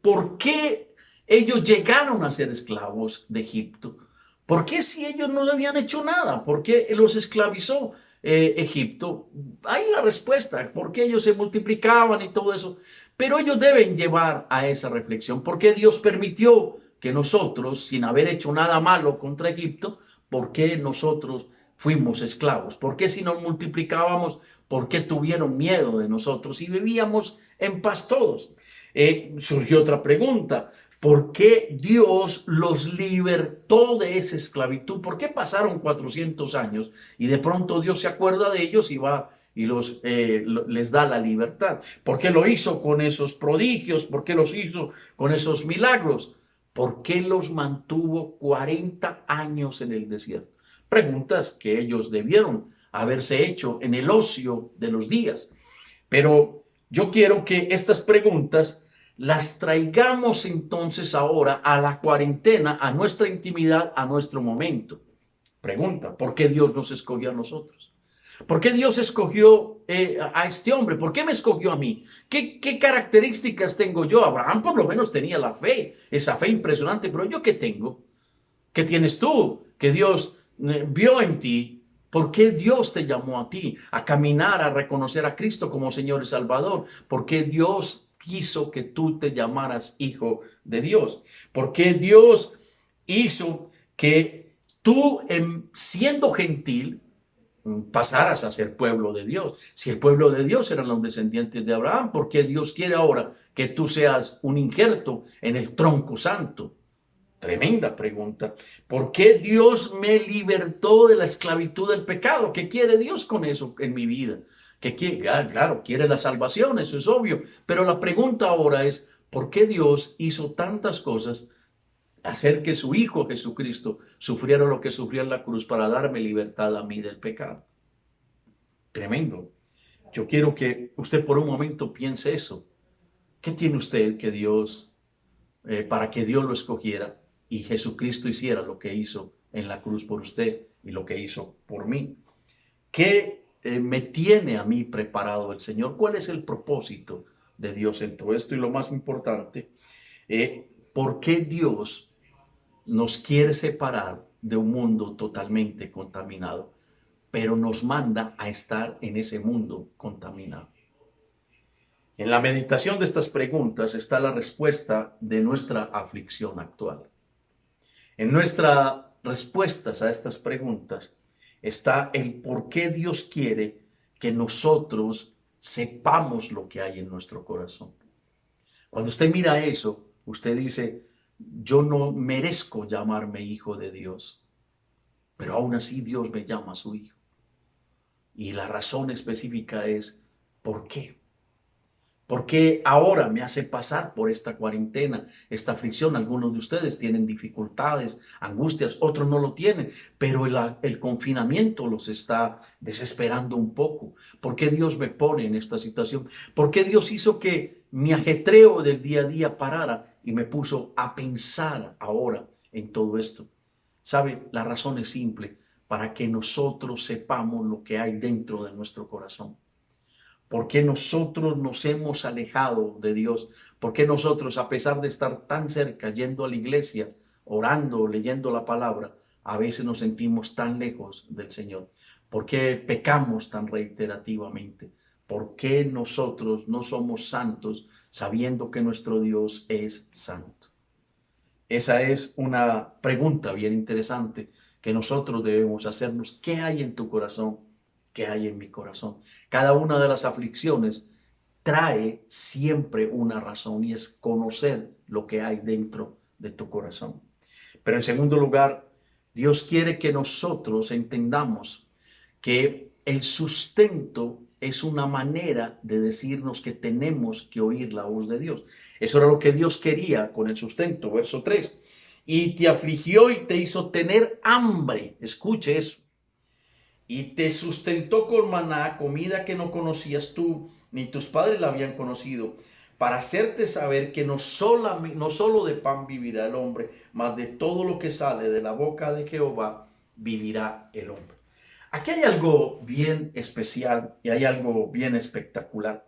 ¿Por qué ellos llegaron a ser esclavos de Egipto? ¿Por qué si ellos no le habían hecho nada? ¿Por qué los esclavizó Egipto? Ahí la respuesta, ¿por qué ellos se multiplicaban y todo eso? Pero ellos deben llevar a esa reflexión. ¿Por qué Dios permitió que nosotros, sin haber hecho nada malo contra Egipto, por qué nosotros fuimos esclavos? ¿Por qué si nos multiplicábamos, por qué tuvieron miedo de nosotros y vivíamos en paz todos? Surgió otra pregunta. ¿Por qué Dios los libertó de esa esclavitud? ¿Por qué pasaron 400 años y de pronto Dios se acuerda de ellos y va y les da la libertad? ¿Por qué lo hizo con esos prodigios? ¿Por qué los hizo con esos milagros? ¿Por qué los mantuvo 40 años en el desierto? Preguntas que ellos debieron haberse hecho en el ocio de los días. Pero yo quiero que estas preguntas las traigamos entonces ahora a la cuarentena, a nuestra intimidad, a nuestro momento. Pregunta, ¿por qué Dios nos escogió a nosotros? ¿Por qué Dios escogió a este hombre? ¿Por qué me escogió a mí? ¿Qué características tengo yo? Abraham por lo menos tenía la fe, esa fe impresionante, pero ¿yo qué tengo? ¿Qué tienes tú? Que Dios vio en ti. ¿Por qué Dios te llamó a ti a caminar, a reconocer a Cristo como Señor y Salvador? ¿Por qué Dios quiso que tú te llamaras hijo de Dios? ¿Por qué Dios hizo que tú, siendo gentil, pasaras a ser pueblo de Dios? Si el pueblo de Dios eran los descendientes de Abraham, ¿por qué Dios quiere ahora que tú seas un injerto en el tronco santo? Tremenda pregunta. ¿Por qué Dios me libertó de la esclavitud del pecado? ¿Qué quiere Dios con eso en mi vida? ¿Qué quiere? Claro, quiere la salvación, eso es obvio. Pero la pregunta ahora es, ¿por qué Dios hizo tantas cosas, hacer que su Hijo Jesucristo sufriera lo que sufrió en la cruz para darme libertad a mí del pecado? Tremendo. Yo quiero que usted por un momento piense eso. ¿Qué tiene usted que Dios, para que Dios lo escogiera y Jesucristo hiciera lo que hizo en la cruz por usted y lo que hizo por mí? ¿Qué me tiene a mí preparado el Señor? ¿Cuál es el propósito de Dios en todo esto? Y lo más importante, ¿por qué Dios nos quiere separar de un mundo totalmente contaminado, pero nos manda a estar en ese mundo contaminado? En la meditación de estas preguntas está la respuesta de nuestra aflicción actual. En nuestras respuestas a estas preguntas está el por qué Dios quiere que nosotros sepamos lo que hay en nuestro corazón. Cuando usted mira eso, usted dice, yo no merezco llamarme hijo de Dios, pero aún así Dios me llama su hijo. Y la razón específica es, ¿por qué? ¿Por qué ahora me hace pasar por esta cuarentena, esta aflicción? Algunos de ustedes tienen dificultades, angustias, otros no lo tienen, pero el confinamiento los está desesperando un poco. ¿Por qué Dios me pone en esta situación? ¿Por qué Dios hizo que mi ajetreo del día a día parara y me puso a pensar ahora en todo esto? ¿Sabe? La razón es simple, para que nosotros sepamos lo que hay dentro de nuestro corazón. ¿Por qué nosotros nos hemos alejado de Dios? ¿Por qué nosotros, a pesar de estar tan cerca, yendo a la iglesia, orando, leyendo la palabra, a veces nos sentimos tan lejos del Señor? ¿Por qué pecamos tan reiterativamente? ¿Por qué nosotros no somos santos sabiendo que nuestro Dios es santo? Esa es una pregunta bien interesante que nosotros debemos hacernos. ¿Qué hay en tu corazón? ¿Qué hay en mi corazón? Cada una de las aflicciones trae siempre una razón, y es conocer lo que hay dentro de tu corazón. Pero en segundo lugar, Dios quiere que nosotros entendamos que el sustento es una manera de decirnos que tenemos que oír la voz de Dios. Eso era lo que Dios quería con el sustento. Verso 3. Y te afligió y te hizo tener hambre. Escuche eso. Y te sustentó con maná, comida que no conocías tú, ni tus padres la habían conocido, para hacerte saber que no solo de pan vivirá el hombre, mas de todo lo que sale de la boca de Jehová vivirá el hombre. Aquí hay algo bien especial y hay algo bien espectacular.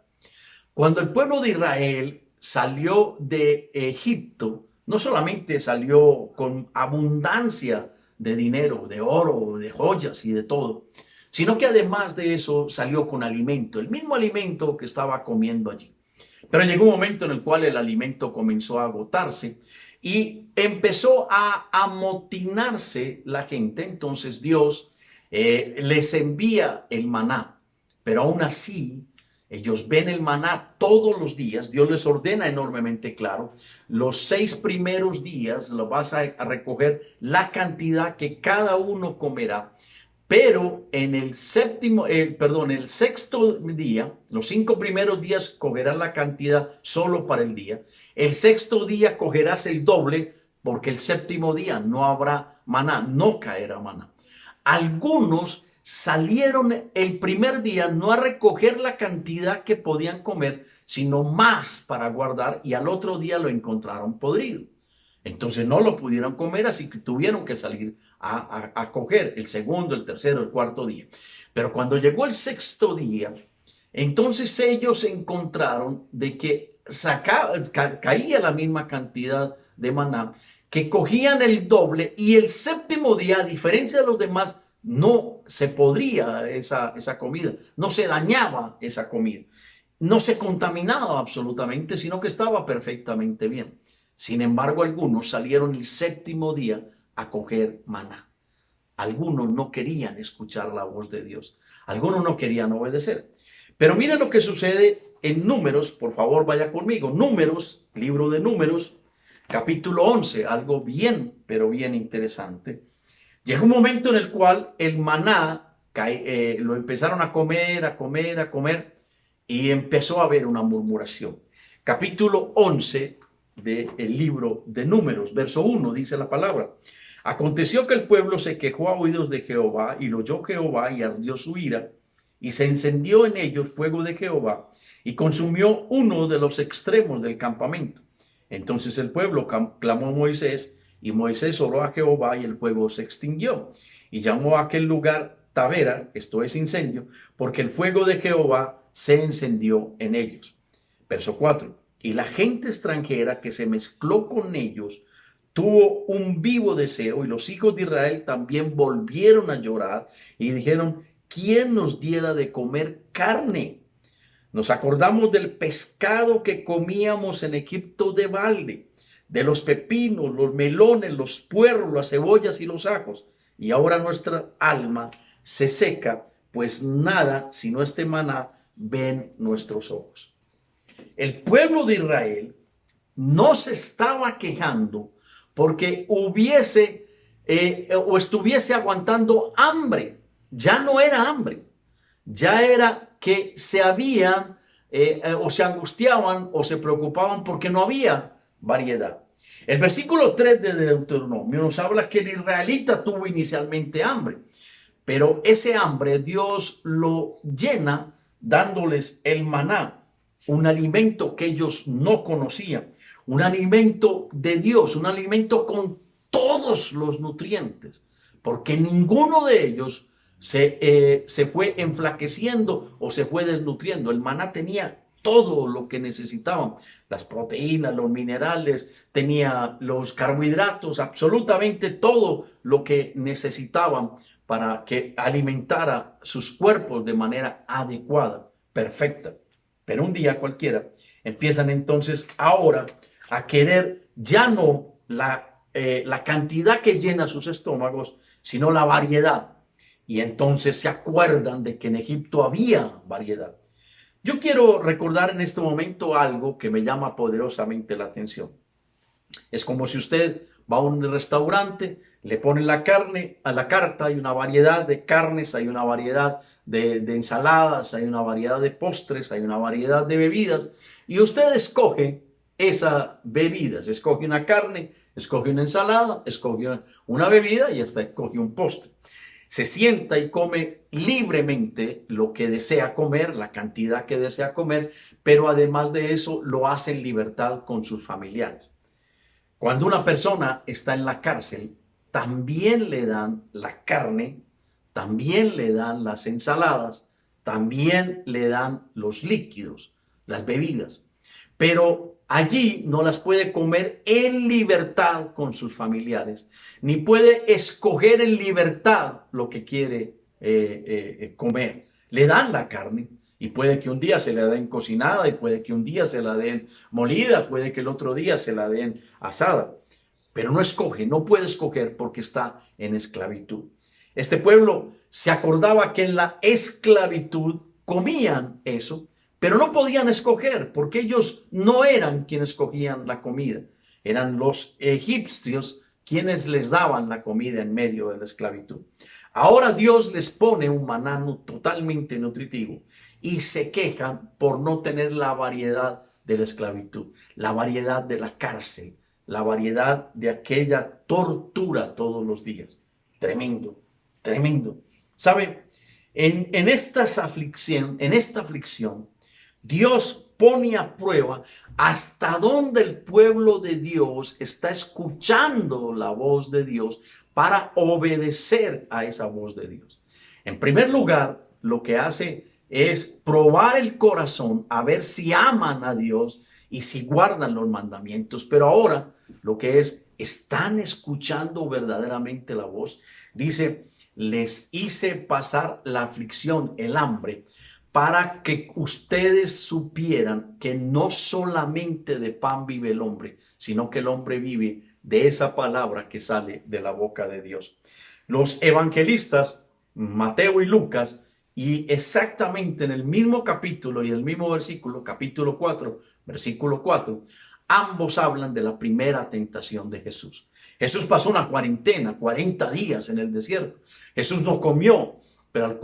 Cuando el pueblo de Israel salió de Egipto, no solamente salió con abundancia de dinero, de oro, de joyas y de todo, sino que además de eso salió con alimento, el mismo alimento que estaba comiendo allí. Pero llegó un momento en el cual el alimento comenzó a agotarse y empezó a amotinarse la gente. Entonces Dios les envía el maná, pero aún así ellos ven el maná todos los días. Dios les ordena enormemente claro. Los 6 primeros días lo vas a recoger la cantidad que cada uno comerá. Pero en el sexto día, los 5 primeros días cogerás la cantidad solo para el día. El 6º día cogerás el doble, porque el 7º día no habrá maná, no caerá maná. Algunos salieron el primer día no a recoger la cantidad que podían comer, sino más para guardar, y al otro día lo encontraron podrido. Entonces no lo pudieron comer, así que tuvieron que salir a coger el segundo, el tercero, el cuarto día. Pero cuando llegó el sexto día, entonces ellos encontraron de que caía la misma cantidad de maná, que cogían el doble, y el séptimo día, a diferencia de los demás, no se podría esa comida, no se dañaba esa comida, no se contaminaba absolutamente, sino que estaba perfectamente bien. Sin embargo, algunos salieron el séptimo día a coger maná. Algunos no querían escuchar la voz de Dios. Algunos no querían obedecer. Pero miren lo que sucede en Números. Por favor, vaya conmigo. Números, libro de Números, capítulo 11. Algo bien, pero bien interesante. Llega un momento en el cual el maná lo empezaron a comer, y empezó a haber una murmuración. Capítulo 11 del libro de Números, verso 1, dice la palabra: aconteció que el pueblo se quejó a oídos de Jehová, y lo oyó Jehová, y ardió su ira, y se encendió en ellos fuego de Jehová, y consumió uno de los extremos del campamento. Entonces el pueblo clamó a Moisés, y Moisés oró a Jehová, y el fuego se extinguió. Y llamó a aquel lugar Tabera, esto es incendio, porque el fuego de Jehová se encendió en ellos. Verso 4. Y la gente extranjera que se mezcló con ellos tuvo un vivo deseo, y los hijos de Israel también volvieron a llorar y dijeron: ¿quién nos diera de comer carne? Nos acordamos del pescado que comíamos en Egipto de balde, de los pepinos, los melones, los puerros, las cebollas y los ajos. Y ahora nuestra alma se seca, pues nada sino este maná ven nuestros ojos. El pueblo de Israel no se estaba quejando porque hubiese o estuviese aguantando hambre. Ya no era hambre, ya era que se habían o se angustiaban o se preocupaban porque no había variedad. El versículo 3 de Deuteronomio nos habla que el israelita tuvo inicialmente hambre, pero ese hambre Dios lo llena dándoles el maná, un alimento que ellos no conocían, un alimento de Dios, un alimento con todos los nutrientes, porque ninguno de ellos se fue enflaqueciendo o se fue desnutriendo. El maná tenía todo lo que necesitaban, las proteínas, los minerales, tenía los carbohidratos, absolutamente todo lo que necesitaban para que alimentara sus cuerpos de manera adecuada, perfecta. Pero un día cualquiera empiezan entonces ahora a querer ya no la cantidad que llena sus estómagos, sino la variedad. Y entonces se acuerdan de que en Egipto había variedad. Yo quiero recordar en este momento algo que me llama poderosamente la atención. Es como si usted va a un restaurante, le ponen la carne a la carta, hay una variedad de carnes, hay una variedad de ensaladas, hay una variedad de postres, hay una variedad de bebidas, y usted escoge esas bebidas, escoge una carne, escoge una ensalada, escoge una bebida y hasta escoge un postre. Se sienta y come libremente lo que desea comer, la cantidad que desea comer, pero además de eso lo hace en libertad con sus familiares. Cuando una persona está en la cárcel, también le dan la carne, también le dan las ensaladas, también le dan los líquidos, las bebidas, pero allí no las puede comer en libertad con sus familiares, ni puede escoger en libertad lo que quiere comer. Le dan la carne y puede que un día se la den cocinada y puede que un día se la den molida, puede que el otro día se la den asada, pero no escoge, no puede escoger porque está en esclavitud. Este pueblo se acordaba que en la esclavitud comían eso, pero no podían escoger porque ellos no eran quienes escogían la comida. Eran los egipcios quienes les daban la comida en medio de la esclavitud. Ahora Dios les pone un maná totalmente nutritivo y se quejan por no tener la variedad de la esclavitud, la variedad de la cárcel, la variedad de aquella tortura todos los días. Tremendo, tremendo. ¿Sabe? En esta aflicción, Dios pone a prueba hasta dónde el pueblo de Dios está escuchando la voz de Dios para obedecer a esa voz de Dios. En primer lugar, lo que hace es probar el corazón a ver si aman a Dios y si guardan los mandamientos. Pero ahora lo que ¿están escuchando verdaderamente la voz? Dice, les hice pasar la aflicción, el hambre, para que ustedes supieran que no solamente de pan vive el hombre, sino que el hombre vive de esa palabra que sale de la boca de Dios. Los evangelistas, Mateo y Lucas, y exactamente en el mismo capítulo y el mismo versículo, capítulo 4, versículo 4, ambos hablan de la primera tentación de Jesús. Jesús pasó una cuarentena, 40 días en el desierto. Jesús no comió, pero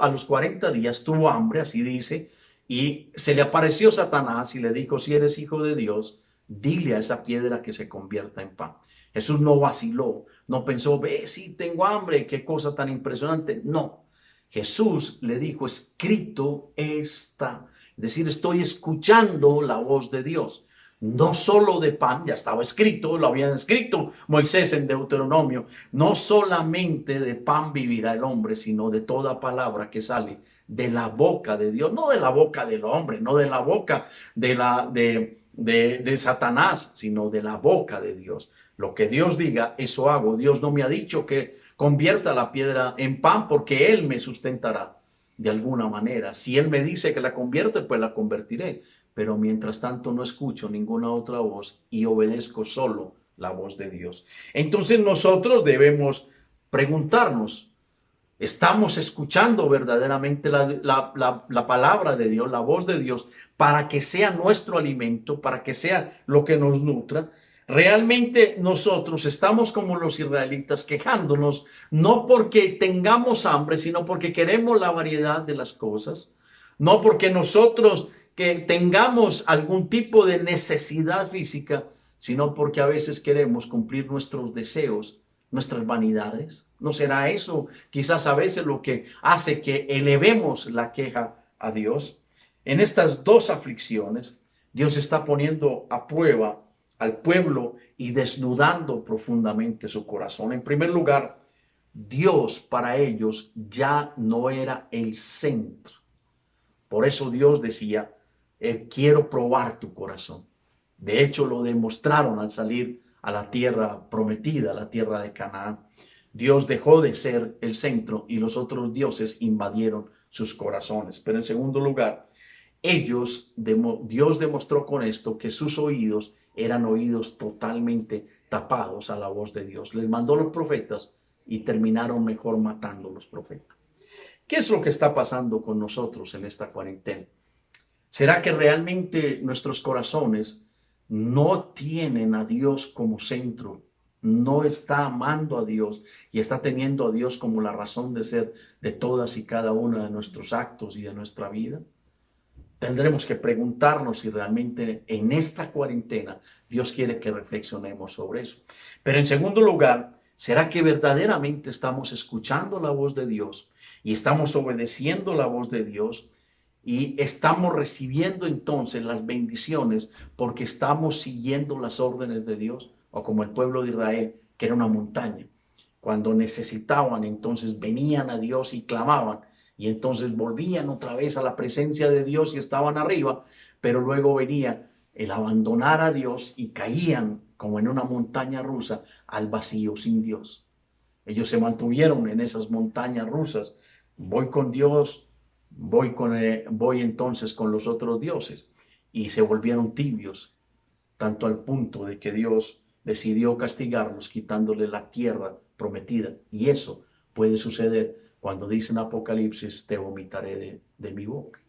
a los 40 días tuvo hambre, así dice, y se le apareció Satanás y le dijo, si eres hijo de Dios, dile a esa piedra que se convierta en pan. Jesús no vaciló, no pensó, ve, sí, tengo hambre, qué cosa tan impresionante. No, Jesús le dijo, escrito está. Es decir, estoy escuchando la voz de Dios. No solo de pan, ya estaba escrito, lo habían escrito Moisés en Deuteronomio. No solamente de pan vivirá el hombre, sino de toda palabra que sale de la boca de Dios. No de la boca del hombre, no de la boca de Satanás, sino de la boca de Dios. Lo que Dios diga, eso hago. Dios no me ha dicho que convierta la piedra en pan porque Él me sustentará de alguna manera. Si Él me dice que la convierte, pues la convertiré. Pero mientras tanto no escucho ninguna otra voz y obedezco solo la voz de Dios. Entonces nosotros debemos preguntarnos, ¿estamos escuchando verdaderamente la palabra de Dios, la voz de Dios, para que sea nuestro alimento, para que sea lo que nos nutra? Realmente nosotros estamos como los israelitas quejándonos, no porque tengamos hambre, sino porque queremos la variedad de las cosas, no porque nosotros que tengamos algún tipo de necesidad física, sino porque a veces queremos cumplir nuestros deseos, nuestras vanidades. ¿No será eso quizás a veces lo que hace que elevemos la queja a Dios? En estas dos aflicciones, Dios está poniendo a prueba al pueblo y desnudando profundamente su corazón. En primer lugar, Dios para ellos ya no era el centro. Por eso Dios decía, quiero probar tu corazón. De hecho, lo demostraron al salir a la tierra prometida, la tierra de Canaán. Dios dejó de ser el centro y los otros dioses invadieron sus corazones. Pero en segundo lugar, Dios demostró con esto que sus oídos eran oídos totalmente tapados a la voz de Dios. Les mandó los profetas y terminaron mejor matando los profetas. ¿Qué es lo que está pasando con nosotros en esta cuarentena? ¿Será que realmente nuestros corazones no tienen a Dios como centro? No está amando a Dios y está teniendo a Dios como la razón de ser de todas y cada uno de nuestros actos y de nuestra vida. Tendremos que preguntarnos si realmente en esta cuarentena Dios quiere que reflexionemos sobre eso. Pero en segundo lugar, ¿será que verdaderamente estamos escuchando la voz de Dios y estamos obedeciendo la voz de Dios? Y estamos recibiendo entonces las bendiciones porque estamos siguiendo las órdenes de Dios, o como el pueblo de Israel, que era una montaña. Cuando necesitaban, entonces venían a Dios y clamaban, y entonces volvían otra vez a la presencia de Dios y estaban arriba, pero luego venía el abandonar a Dios y caían como en una montaña rusa al vacío sin Dios. Ellos se mantuvieron en esas montañas rusas. Voy con Dios, voy entonces con los otros dioses, y se volvieron tibios, tanto al punto de que Dios decidió castigarlos quitándole la tierra prometida. Y eso puede suceder cuando dice en Apocalipsis, te vomitaré de mi boca.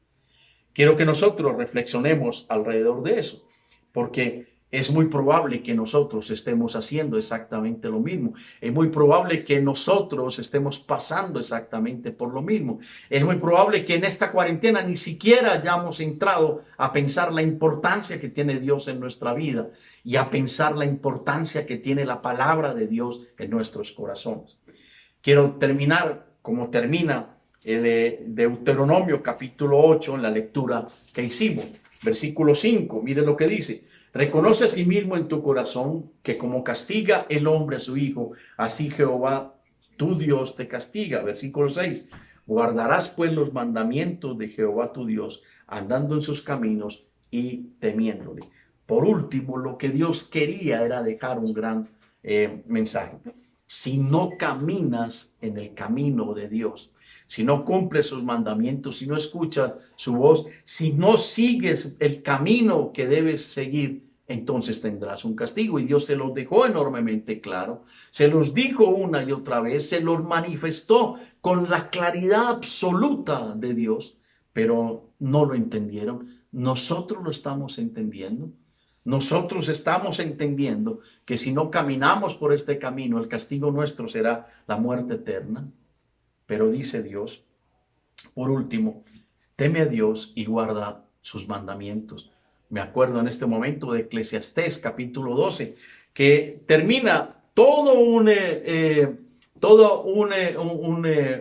Quiero que nosotros reflexionemos alrededor de eso, porque es muy probable que nosotros estemos haciendo exactamente lo mismo. Es muy probable que nosotros estemos pasando exactamente por lo mismo. Es muy probable que en esta cuarentena ni siquiera hayamos entrado a pensar la importancia que tiene Dios en nuestra vida y a pensar la importancia que tiene la palabra de Dios en nuestros corazones. Quiero terminar como termina el Deuteronomio capítulo 8 en la lectura que hicimos. Versículo 5, mire lo que dice. Reconoce a sí mismo en tu corazón que como castiga el hombre a su hijo, así Jehová tu Dios te castiga. Versículo 6. Guardarás pues los mandamientos de Jehová tu Dios, andando en sus caminos y temiéndole. Por último, lo que Dios quería era dejar un gran mensaje. Si no caminas en el camino de Dios, si no cumples sus mandamientos, si no escuchas su voz, si no sigues el camino que debes seguir, entonces tendrás un castigo. Y Dios se los dejó enormemente claro, se los dijo una y otra vez, se los manifestó con la claridad absoluta de Dios, pero no lo entendieron. Nosotros lo estamos entendiendo. Nosotros estamos entendiendo que si no caminamos por este camino, el castigo nuestro será la muerte eterna. Pero dice Dios, por último, teme a Dios y guarda sus mandamientos. Me acuerdo en este momento de Eclesiastés capítulo 12, que termina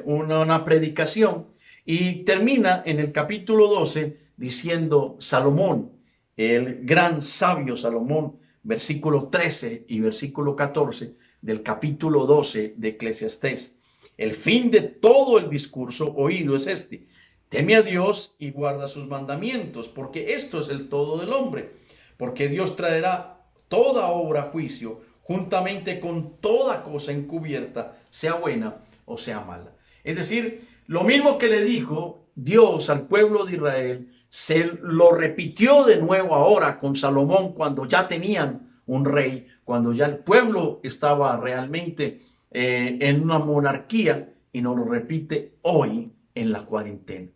una predicación y termina en el capítulo 12 diciendo Salomón, el gran sabio Salomón, versículo 13 y versículo 14 del capítulo 12 de Eclesiastés. El fin de todo el discurso oído es este: teme a Dios y guarda sus mandamientos, porque esto es el todo del hombre. Porque Dios traerá toda obra a juicio, juntamente con toda cosa encubierta, sea buena o sea mala. Es decir, lo mismo que le dijo Dios al pueblo de Israel, se lo repitió de nuevo ahora con Salomón, cuando ya tenían un rey, cuando ya el pueblo estaba realmente en una monarquía, y nos lo repite hoy en la cuarentena.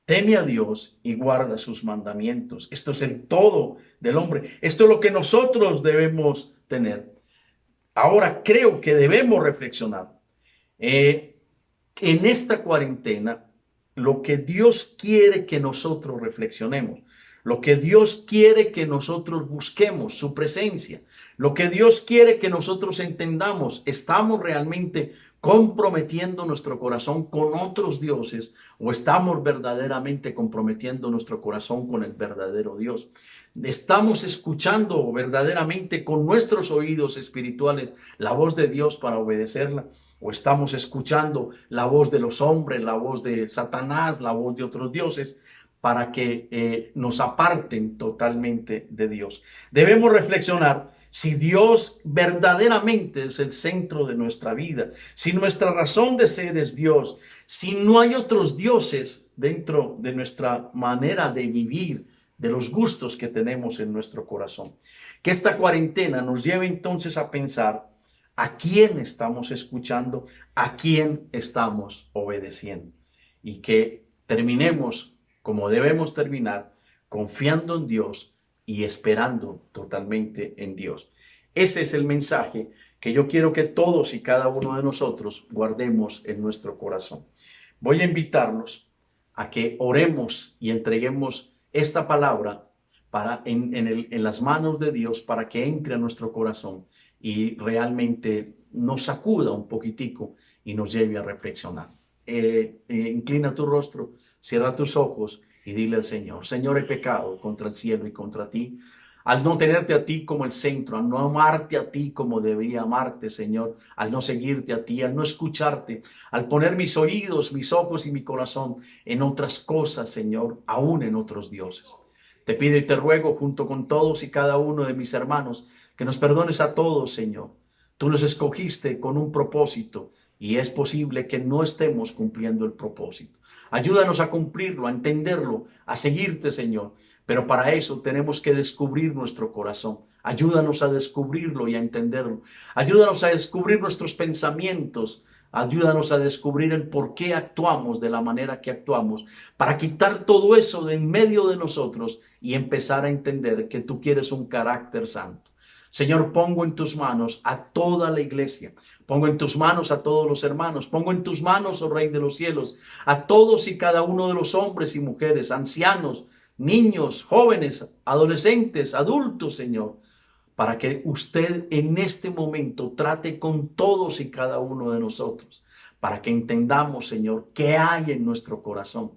Teme a Dios y guarda sus mandamientos. Esto es el todo del hombre. Esto es lo que nosotros debemos tener. Ahora creo que debemos reflexionar en esta cuarentena lo que Dios quiere que nosotros reflexionemos, lo que Dios quiere que nosotros busquemos, su presencia, lo que Dios quiere que nosotros entendamos. ¿Estamos realmente comprometiendo nuestro corazón con otros dioses o estamos verdaderamente comprometiendo nuestro corazón con el verdadero Dios? ¿Estamos escuchando verdaderamente con nuestros oídos espirituales la voz de Dios para obedecerla? ¿O estamos escuchando la voz de los hombres, la voz de Satanás, la voz de otros dioses, para que nos aparten totalmente de Dios? Debemos reflexionar si Dios verdaderamente es el centro de nuestra vida, si nuestra razón de ser es Dios, si no hay otros dioses dentro de nuestra manera de vivir, de los gustos que tenemos en nuestro corazón. Que esta cuarentena nos lleve entonces a pensar a quién estamos escuchando, a quién estamos obedeciendo, y que terminemos como debemos terminar, confiando en Dios y esperando totalmente en Dios. Ese es el mensaje que yo quiero que todos y cada uno de nosotros guardemos en nuestro corazón. Voy a invitarlos a que oremos y entreguemos esta palabra en las manos de Dios, para que entre a nuestro corazón y realmente nos sacuda un poquitico y nos lleve a reflexionar. Inclina tu rostro, cierra tus ojos y dile al Señor: Señor, he pecado contra el cielo y contra ti, al no tenerte a ti como el centro, al no amarte a ti como debería amarte, Señor, al no seguirte a ti, al no escucharte, al poner mis oídos, mis ojos y mi corazón en otras cosas, Señor, aún en otros dioses. Te pido y te ruego, junto con todos y cada uno de mis hermanos, que nos perdones a todos, Señor. Tú nos escogiste con un propósito y es posible que no estemos cumpliendo el propósito. Ayúdanos a cumplirlo, a entenderlo, a seguirte, Señor. Pero para eso tenemos que descubrir nuestro corazón. Ayúdanos a descubrirlo y a entenderlo. Ayúdanos a descubrir nuestros pensamientos. Ayúdanos a descubrir el por qué actuamos de la manera que actuamos, para quitar todo eso de en medio de nosotros y empezar a entender que tú quieres un carácter santo. Señor, pongo en tus manos a toda la iglesia. Pongo en tus manos a todos los hermanos. Pongo en tus manos, oh Rey de los cielos, a todos y cada uno de los hombres y mujeres, ancianos, niños, jóvenes, adolescentes, adultos, Señor. para que usted en este momento trate con todos y cada uno de nosotros, para que entendamos, Señor, qué hay en nuestro corazón,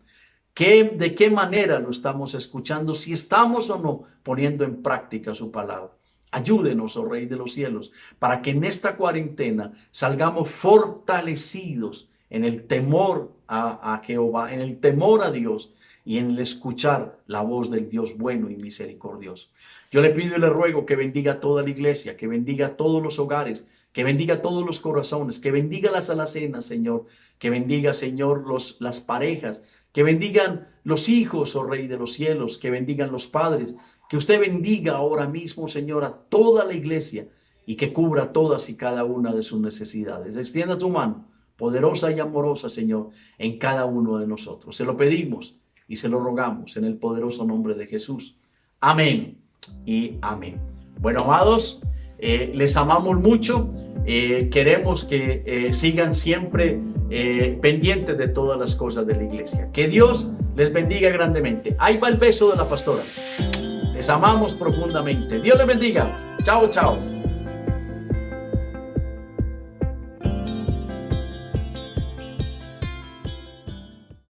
de qué manera lo estamos escuchando, si estamos o no poniendo en práctica su palabra. Ayúdenos, oh Rey de los cielos, para que en esta cuarentena salgamos fortalecidos en el temor a Jehová, en el temor a Dios y en el escuchar la voz del Dios bueno y misericordioso. Yo le pido y le ruego que bendiga a toda la iglesia, que bendiga a todos los hogares, que bendiga a todos los corazones, que bendiga las alacenas, Señor, que bendiga, Señor, las parejas, que bendigan los hijos, oh Rey de los cielos, que bendigan los padres, que usted bendiga ahora mismo, Señor, a toda la iglesia y que cubra todas y cada una de sus necesidades. Extienda tu mano poderosa y amorosa, Señor, en cada uno de nosotros. Se lo pedimos y se lo rogamos en el poderoso nombre de Jesús. Amén y amén. Bueno, amados, les amamos mucho. Queremos que sigan siempre pendientes de todas las cosas de la iglesia. Que Dios les bendiga grandemente. Ahí va el beso de la pastora. Les amamos profundamente. Dios les bendiga. Chao, chao.